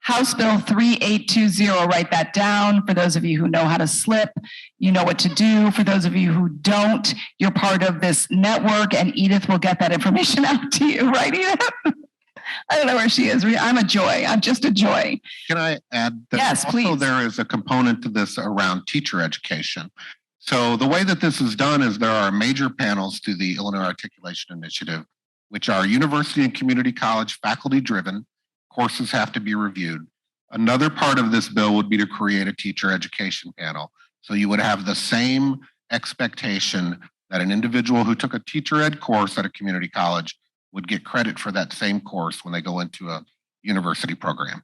House Bill 3820. Write that down. For those of you who know how to slip, you know what to do. For those of you who don't, you're part of this network, and Edith will get that information out to you, right, Edith? I don't know where she is. I'm a joy. I'm just a joy. Can I add that yes, also please. There is a component to this around teacher education. So the way that this is done is there are major panels to the Illinois Articulation Initiative, which are university and community college faculty driven. Courses have to be reviewed. Another part of this bill would be to create a teacher education panel. So you would have the same expectation that an individual who took a teacher ed course at a community college would get credit for that same course when they go into a university program.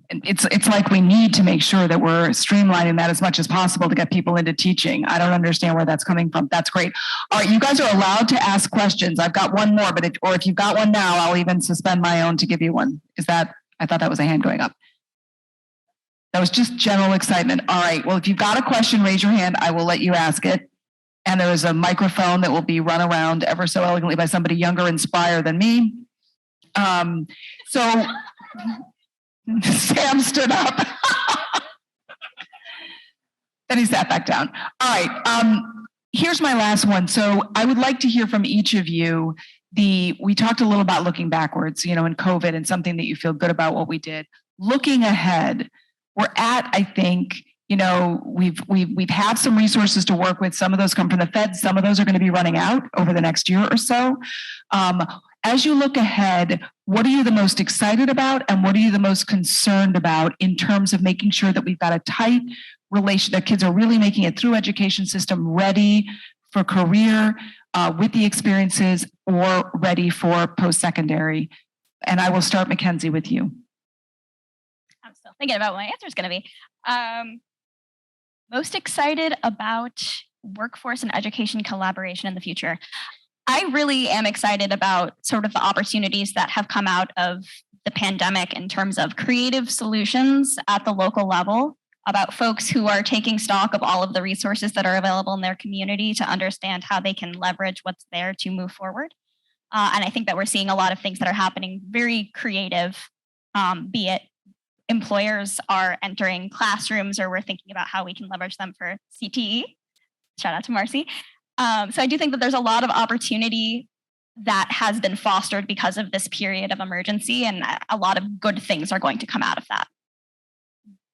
And it's like we need to make sure that we're streamlining that as much as possible to get people into teaching. I don't understand where that's coming from. That's great. All right, you guys are allowed to ask questions. I've got one more, but if you've got one now, I'll even suspend my own to give you one. I thought that was a hand going up. That was just general excitement. All right, well, if you've got a question, raise your hand. I will let you ask it. And there is a microphone that will be run around ever so elegantly by somebody younger, inspired than me. So Sam stood up. Then he sat back down. All right. Here's my last one. So I would like to hear from each of you. We talked a little about looking backwards, in COVID, and something that you feel good about what we did. Looking ahead, we're at, I think, we've had some resources to work with. Some of those come from the Fed. Some of those are going to be running out over the next year or so. As you look ahead, what are you the most excited about, and what are you the most concerned about in terms of making sure that we've got a tight relation, that kids are really making it through education system, ready for career with the experiences, or ready for post-secondary? And I will start, Mackenzie, with you. I'm still thinking about what my answer is going to be. Most excited about workforce and education collaboration in the future. I really am excited about sort of the opportunities that have come out of the pandemic in terms of creative solutions at the local level, about folks who are taking stock of all of the resources that are available in their community to understand how they can leverage what's there to move forward. And I think that we're seeing a lot of things that are happening very creative, be it employers are entering classrooms, or we're thinking about how we can leverage them for CTE. Shout out to Marcy. So I do think that there's a lot of opportunity that has been fostered because of this period of emergency, and a lot of good things are going to come out of that.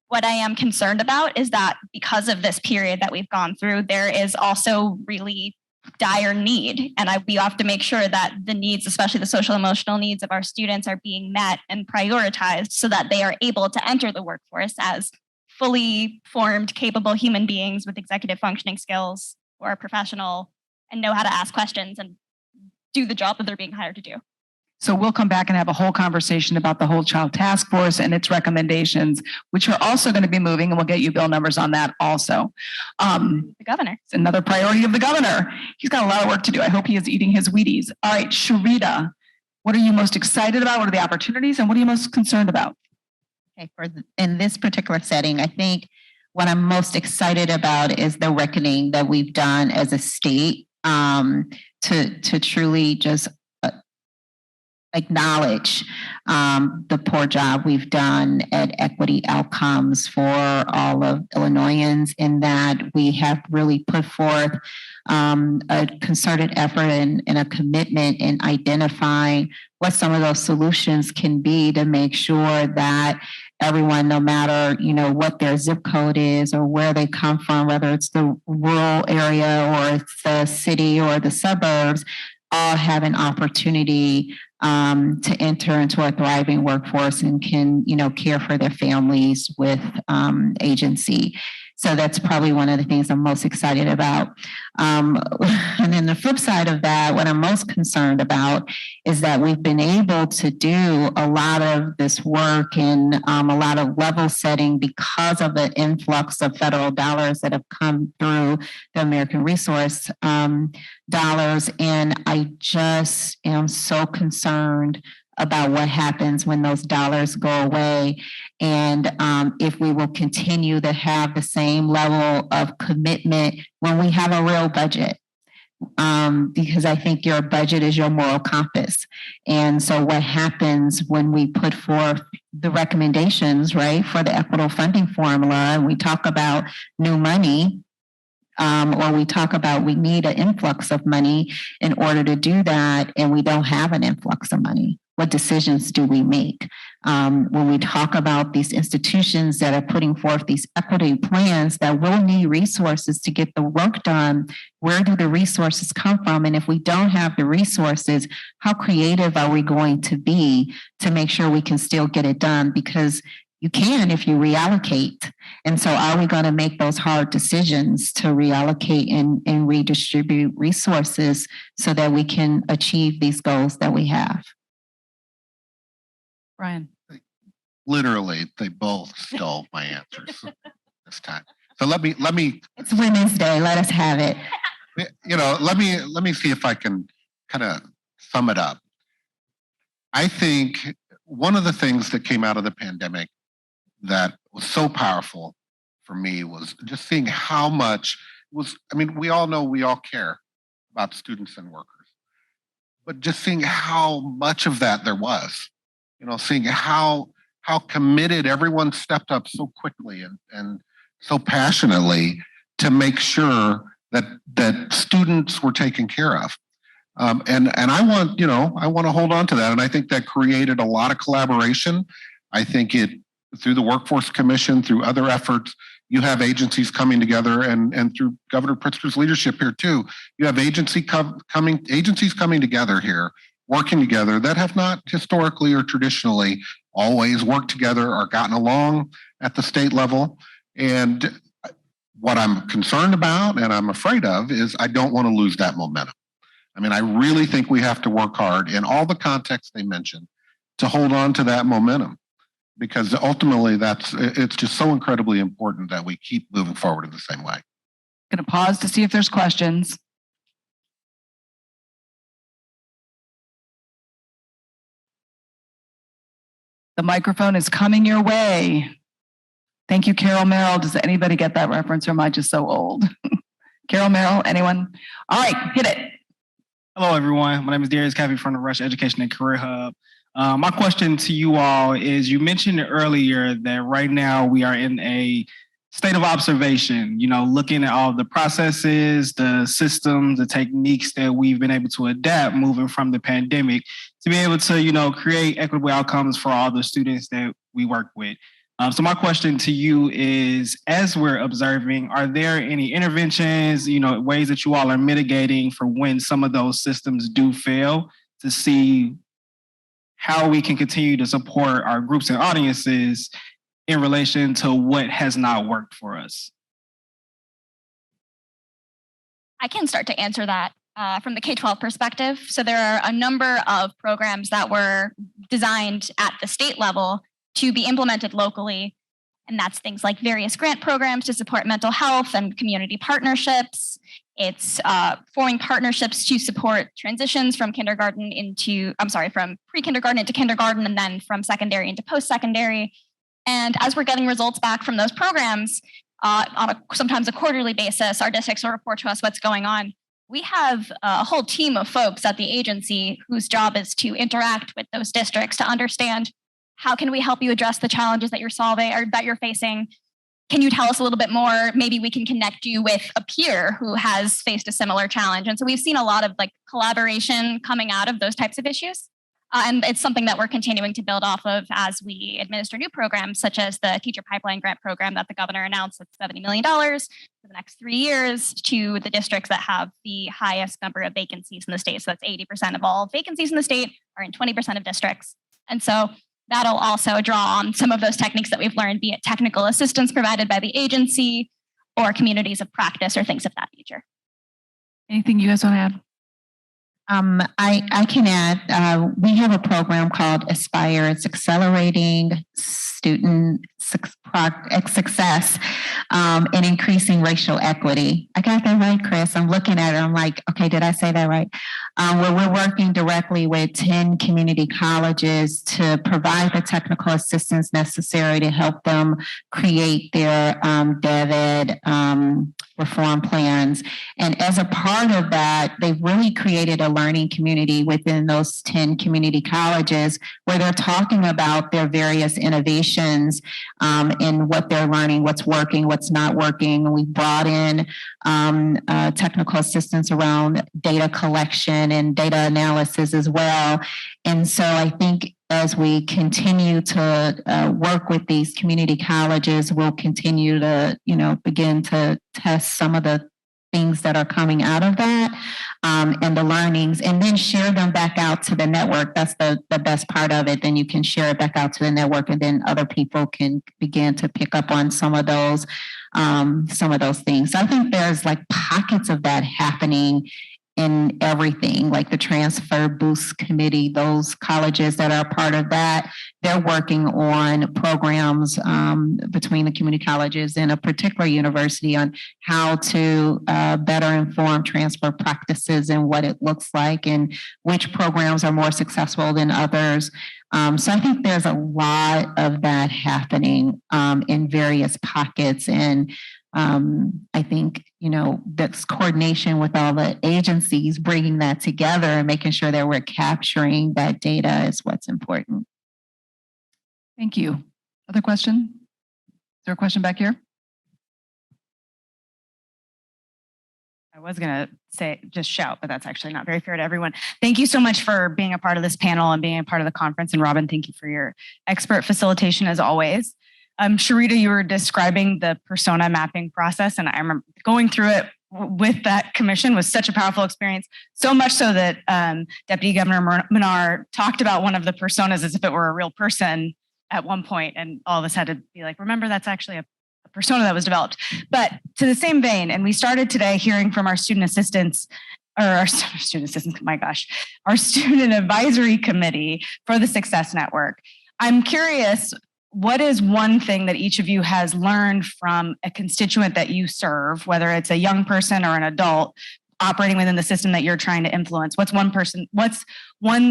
What I am concerned about is that because of this period that we've gone through, there is also really dire need. And we have to make sure that the needs, especially the social emotional needs of our students, are being met and prioritized so that they are able to enter the workforce as fully formed, capable human beings with executive functioning skills, who are professional and know how to ask questions and do the job that they're being hired to do. So we'll come back and have a whole conversation about the Whole Child Task Force and its recommendations, which are also going to be moving, and we'll get you bill numbers on that also. The governor. It's another priority of the governor. He's got a lot of work to do. I hope he is eating his Wheaties. All right, Cherita, what are you most excited about? What are the opportunities, and what are you most concerned about? Okay, in this particular setting, I think what I'm most excited about is the reckoning that we've done as a state to truly just acknowledge the poor job we've done at equity outcomes for all of Illinoisans, in that we have really put forth a concerted effort and a commitment in identifying what some of those solutions can be to make sure that everyone, no matter what their zip code is or where they come from, whether it's the rural area or it's the city or the suburbs, all have an opportunity to enter into a thriving workforce and can, care for their families with agency. So that's probably one of the things I'm most excited about. And then the flip side of that, what I'm most concerned about is that we've been able to do a lot of this work and a lot of level setting because of the influx of federal dollars that have come through the American Resource dollars. And I just am so concerned about what happens when those dollars go away, and if we will continue to have the same level of commitment when we have a real budget. Because I think your budget is your moral compass. And so what happens when we put forth the recommendations, right, for the equitable funding formula, and we talk about new money, or we talk about we need an influx of money in order to do that, and we don't have an influx of money. What decisions do we make? When we talk about these institutions that are putting forth these equity plans that will need resources to get the work done, where do the resources come from? And if we don't have the resources, how creative are we going to be to make sure we can still get it done? Because you can if you reallocate. And so are we going to make those hard decisions to reallocate and redistribute resources so that we can achieve these goals that we have? Brian. Literally, they both stole my answers this time. So let me. It's Women's Day. Let us have it. Let me see if I can kind of sum it up. I think one of the things that came out of the pandemic that was so powerful for me was just seeing how much was, I mean, we all know we all care about students and workers, but just seeing how much of that there was, seeing how committed everyone stepped up so quickly and so passionately to make sure that students were taken care of. And I want to hold on to that. And I think that created a lot of collaboration. I think through the Workforce Commission, through other efforts, you have agencies coming together, and through Governor Pritzker's leadership here too, you have agencies coming together here, working together that have not historically or traditionally always worked together or gotten along at the state level. And what I'm concerned about and I'm afraid of is I don't want to lose that momentum. I mean, I really think we have to work hard in all the contexts they mentioned to hold on to that momentum, because ultimately it's just so incredibly important that we keep moving forward in the same way. I'm going to pause to see if there's questions. The microphone is coming your way. Thank you, Carol Merrill. Does anybody get that reference, or am I just so old? Carol Merrill, anyone? All right, hit it. Hello, everyone. My name is Darius Caffey from the Rush Education and Career Hub. My question to you all is, you mentioned earlier that right now we are in a state of observation, looking at all the processes, the systems, the techniques that we've been able to adapt moving from the pandemic to be able to, create equitable outcomes for all the students that we work with. So my question to you is, as we're observing, are there any interventions, ways that you all are mitigating for when some of those systems do fail, to see how we can continue to support our groups and audiences in relation to what has not worked for us? I can start to answer that from the K-12 perspective. So there are a number of programs that were designed at the state level to be implemented locally. And that's things like various grant programs to support mental health and community partnerships. It's forming partnerships to support transitions from from pre-kindergarten into kindergarten, and then from secondary into post-secondary. And as we're getting results back from those programs, on sometimes a quarterly basis, our districts will report to us what's going on. We have a whole team of folks at the agency whose job is to interact with those districts to understand, how can we help you address the challenges that you're solving or that you're facing? Can you tell us a little bit more? Maybe we can connect you with a peer who has faced a similar challenge. And so we've seen a lot of collaboration coming out of those types of issues. And it's something that we're continuing to build off of as we administer new programs, such as the Teacher Pipeline Grant Program that the governor announced, that's $70 million for the next 3 years to the districts that have the highest number of vacancies in the state. So that's 80% of all vacancies in the state are in 20% of districts. And so that'll also draw on some of those techniques that we've learned, be it technical assistance provided by the agency or communities of practice or things of that nature. Anything you guys want to add? I can add, we have a program called Aspire. It's accelerating student success and increasing racial equity. I got that right, Chris? I'm looking at it. I'm like, okay, did I say that right? Where we're working directly with 10 community colleges to provide the technical assistance necessary to help them create their DevEd reform plans. And as a part of that, they've really created a learning community within those 10 community colleges where they're talking about their various innovations in what they're learning, what's working, what's not working. We brought in technical assistance around data collection and data analysis as well. And so I think as we continue to work with these community colleges, we'll continue to, begin to test some of the things that are coming out of that and the learnings, and then share them back out to the network. That's the best part of it. Then you can share it back out to the network, and then other people can begin to pick up on some of those things. So I think there's pockets of that happening in everything, like the Transfer Boost Committee, those colleges that are part of that, they're working on programs between the community colleges and a particular university on how to better inform transfer practices and what it looks like and which programs are more successful than others. So I think there's a lot of that happening in various pockets. And I think, that's coordination with all the agencies, bringing that together and making sure that we're capturing that data is what's important. Thank you. Other question? Is there a question back here? I was going to say just shout, but that's actually not very fair to everyone. Thank you so much for being a part of this panel and being a part of the conference. And Robin, thank you for your expert facilitation as always. Cherita, you were describing the persona mapping process, and I remember going through it with that commission was such a powerful experience. So much so that Deputy Governor Menard talked about one of the personas as if it were a real person at one point, and all of us had to be like, remember, that's actually a persona that was developed. But to the same vein, and we started today hearing from our student assistants, or our student assistants, my gosh, our student advisory committee for the Success Network. I'm curious, what is one thing that each of you has learned from a constituent that you serve, whether it's a young person or an adult operating within the system that you're trying to influence? What's one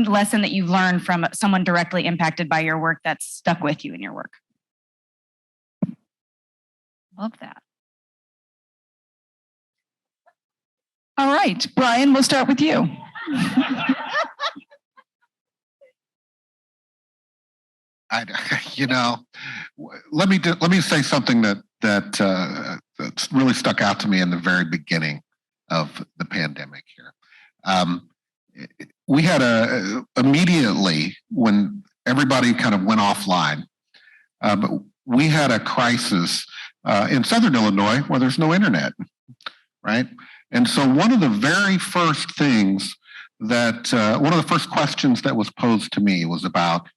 lesson that you've learned from someone directly impacted by your work that's stuck with you in your work? Love that. All right, Brian, we'll start with you. Let me say something that's really stuck out to me in the very beginning of the pandemic here. We had immediately when everybody kind of went offline, but we had a crisis in Southern Illinois where there's no internet, right? And so one of the very first things that one of the first questions that was posed to me was about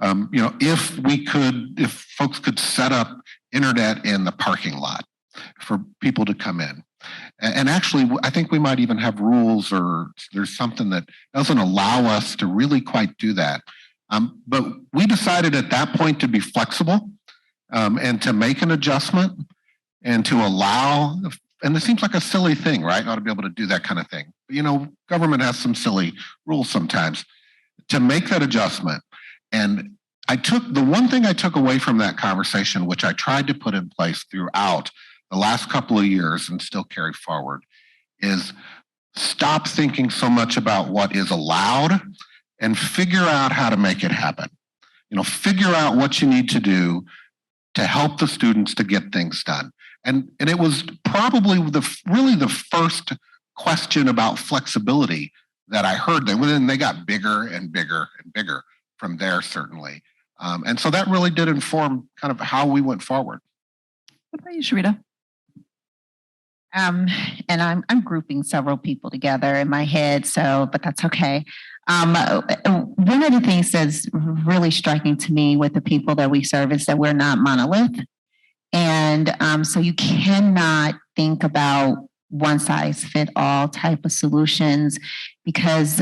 if folks could set up internet in the parking lot for people to come in. And actually, I think we might even have rules, or there's something that doesn't allow us to really quite do that. But we decided at that point to be flexible and to make an adjustment and to allow, and it seems like a silly thing, right? Not to be able to do that kind of thing. But, government has some silly rules sometimes. To make that adjustment. And the one thing I took away from that conversation, which I tried to put in place throughout the last couple of years and still carry forward, is stop thinking so much about what is allowed and figure out how to make it happen. Figure out what you need to do to help the students to get things done. And it was probably really the first question about flexibility that I heard. Then they got bigger and bigger and bigger from there, certainly. And so that really did inform kind of how we went forward. What about you, Cherita? And I'm grouping several people together in my head, but that's okay. One of the things that's really striking to me with the people that we serve is that we're not monolith. And so you cannot think about one size fit all type of solutions, because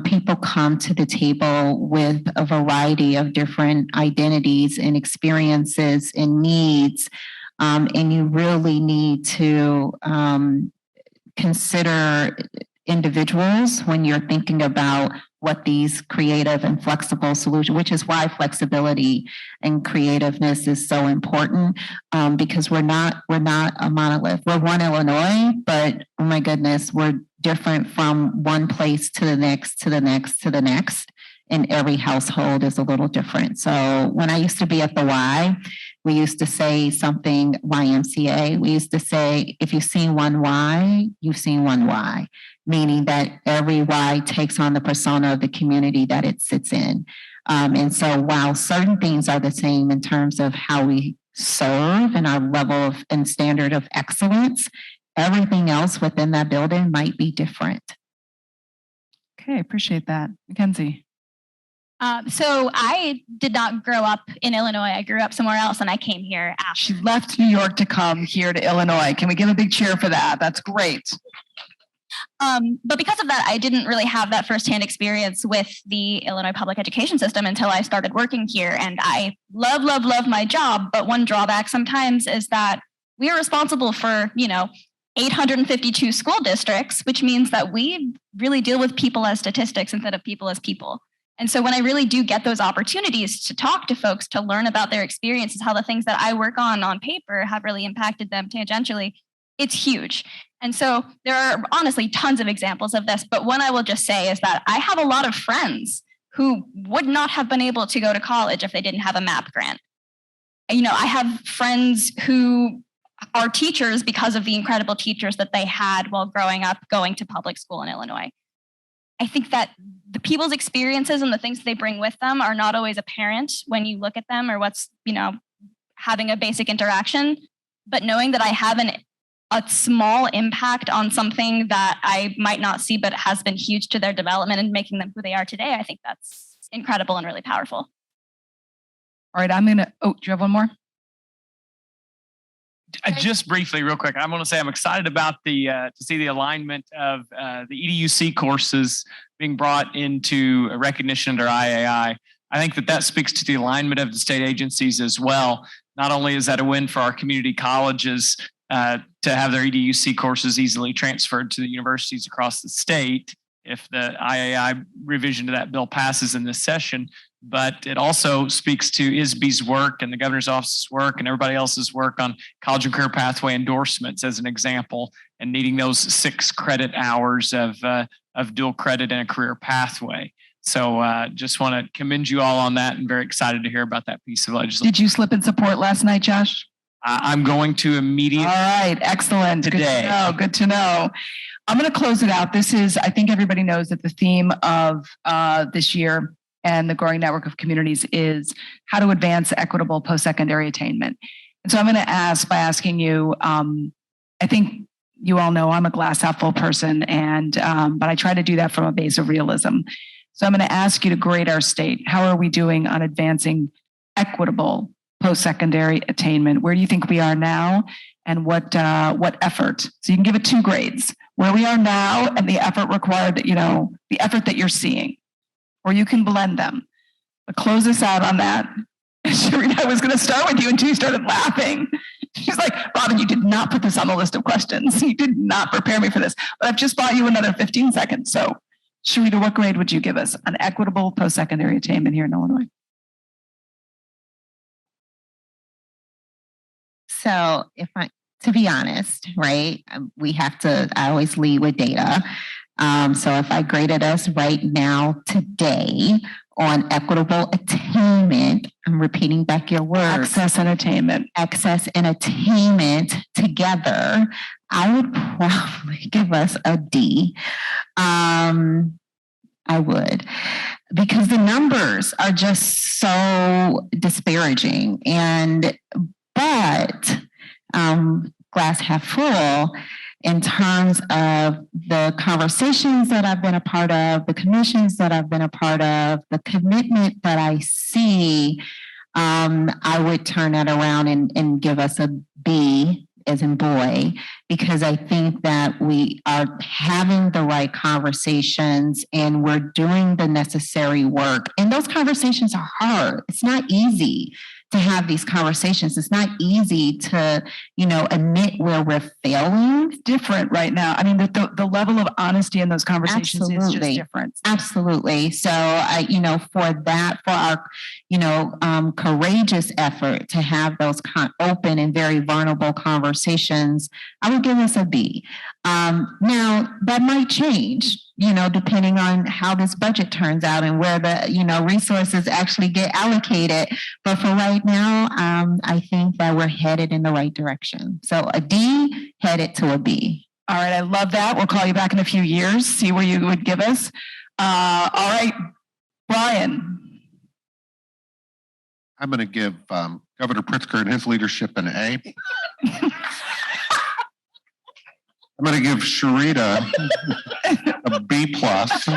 people come to the table with a variety of different identities and experiences and needs. And you really need to consider individuals when you're thinking about what these creative and flexible solutions, which is why flexibility and creativeness is so important, because we're not a monolith. We're one Illinois, but oh my goodness, we're different from one place to the next, to the next, to the next. And every household is a little different. So when I used to be at the Y, we used to say something, YMCA, we used to say, if you've seen one Y, you've seen one Y, meaning that every Y takes on the persona of the community that it sits in. And so while certain things are the same in terms of how we serve and our level and standard of excellence, everything else within that building might be different. Okay, appreciate that. Mackenzie. So I did not grow up in Illinois. I grew up somewhere else, and I came here after. She left New York to come here to Illinois. Can we give a big cheer for that? That's great. But because of that, I didn't really have that firsthand experience with the Illinois public education system until I started working here. And I love, love, love my job. But one drawback sometimes is that we are responsible for, 852 school districts, which means that we really deal with people as statistics instead of people as people. And so when I really do get those opportunities to talk to folks, to learn about their experiences, how the things that I work on paper have really impacted them tangentially, it's huge. And so there are honestly tons of examples of this, but one I will just say is that I have a lot of friends who would not have been able to go to college if they didn't have a MAP grant. I have friends who are teachers because of the incredible teachers that they had while growing up, going to public school in Illinois. I think that the people's experiences and the things they bring with them are not always apparent when you look at them or what's, having a basic interaction. But knowing that I have a small impact on something that I might not see, but has been huge to their development and making them who they are today, I think that's incredible and really powerful. All right, do you have one more? Just briefly, real quick, I'm going to say I'm excited about to see the alignment of the EDUC courses being brought into recognition under IAI. I think that speaks to the alignment of the state agencies as well. Not only is that a win for our community colleges to have their EDUC courses easily transferred to the universities across the state if the IAI revision to that bill passes in this session, but it also speaks to ISB's work and the governor's office's work and everybody else's work on college and career pathway endorsements as an example, and needing those 6 credit hours of dual credit and a career pathway. So just want to commend you all on that and very excited to hear about that piece of legislation. Did you slip in support last night, Josh? I'm going to immediately. All right, excellent. Today. Good to know. I'm going to close it out. I think everybody knows that the theme of this year and the growing network of communities is how to advance equitable post-secondary attainment. And so I'm going to ask by asking you, I think you all know I'm a glass half full person, but I try to do that from a base of realism. So I'm going to ask you to grade our state. How are we doing on advancing equitable post-secondary attainment? Where do you think we are now, and what effort? So you can give it 2 grades: where we are now and the effort required. The effort that you're seeing, or you can blend them. But close us out on that. Cherita, I was going to start with you until you started laughing. She's like, Robin, you did not put this on the list of questions. You did not prepare me for this. But I've just bought you another 15 seconds. So, Cherita, what grade would you give us on equitable post-secondary attainment here in Illinois? So to be honest, right, I always lead with data. So if I graded us right now today on equitable attainment, I'm repeating back your words. Access and attainment together, I would probably give us a D. I would, because the numbers are just so disparaging. But glass half full, in terms of the conversations that I've been a part of, the commissions that I've been a part of, the commitment that I see, I would turn that around and give us a B, as in boy, because I think that we are having the right conversations and we're doing the necessary work. And those conversations are hard. It's not easy to have these conversations. It's not easy to, admit where we're failing. It's different right now. I mean, the level of honesty in those conversations is just different. Absolutely. So for our, courageous effort to have those open and very vulnerable conversations, I would give us a B. Now that might change, depending on how this budget turns out and where the, resources actually get allocated. But for right now, I think that we're headed in the right direction. So a D headed to a B. All right. I love that. We'll call you back in a few years, see where you would give us. All right, Brian. I'm going to give Governor Pritzker and his leadership an A. I'm going to give Cherita a B plus.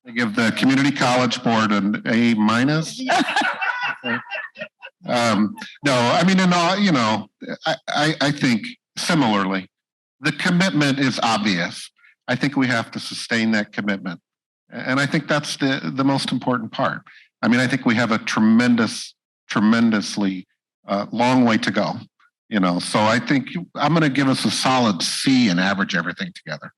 I give the community college board an A minus. No, I mean, I think similarly, the commitment is obvious. I think we have to sustain that commitment. And I think that's the most important part. I mean, I think we have a tremendously long way to go. So I think I'm going to give us a solid C and average everything together.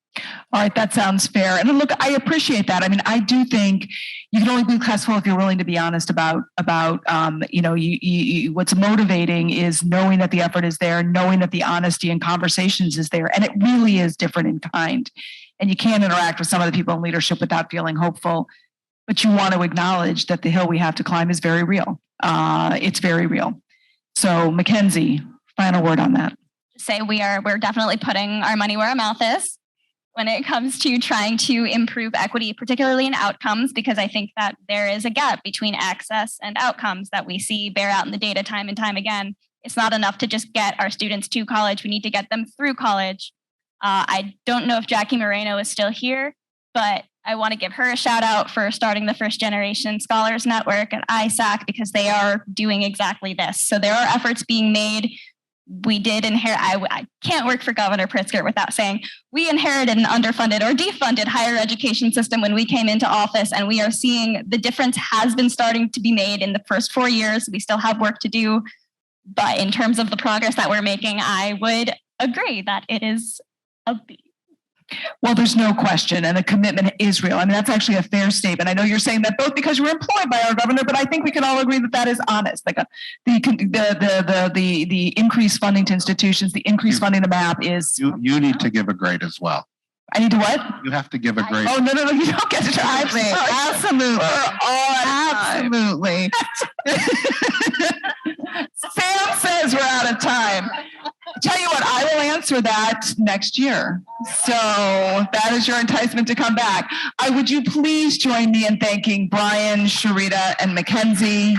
All right, that sounds fair. And look, I appreciate that. I mean, I do think you can only be successful if you're willing to be honest about what's motivating is knowing that the effort is there, knowing that the honesty and conversations is there, and it really is different in kind. And you can't interact with some of the people in leadership without feeling hopeful, but you want to acknowledge that the hill we have to climb is very real. It's very real. So, Mackenzie, final word on that. Say we're definitely putting our money where our mouth is when it comes to trying to improve equity, particularly in outcomes, because I think that there is a gap between access and outcomes that we see bear out in the data time and time again. It's not enough to just get our students to college. We need to get them through college. I don't know if Jackie Moreno is still here, but I want to give her a shout out for starting the First Generation Scholars Network at ISAC because they are doing exactly this. So there are efforts being made. We did inherit, I can't work for Governor Pritzker without saying we inherited an underfunded or defunded higher education system when we came into office, and we are seeing the difference has been starting to be made in the first 4 years. We still have work to do, but in terms of the progress that we're making, I would agree that it is a B. Well, there's no question, and the commitment is real. I mean, that's actually a fair statement. I know you're saying that both because you were employed by our governor, but I think we can all agree that that is honest. Like the increased funding to institutions, the increased funding to MAP is. You need to give a grade as well. I need to what? You have to give a grade. Oh no, you don't get to try. Absolutely. Sam says we're out of time. Tell you what, I will answer that next year. So that is your enticement to come back. Would you please join me in thanking Brian, Cherita, and Mackenzie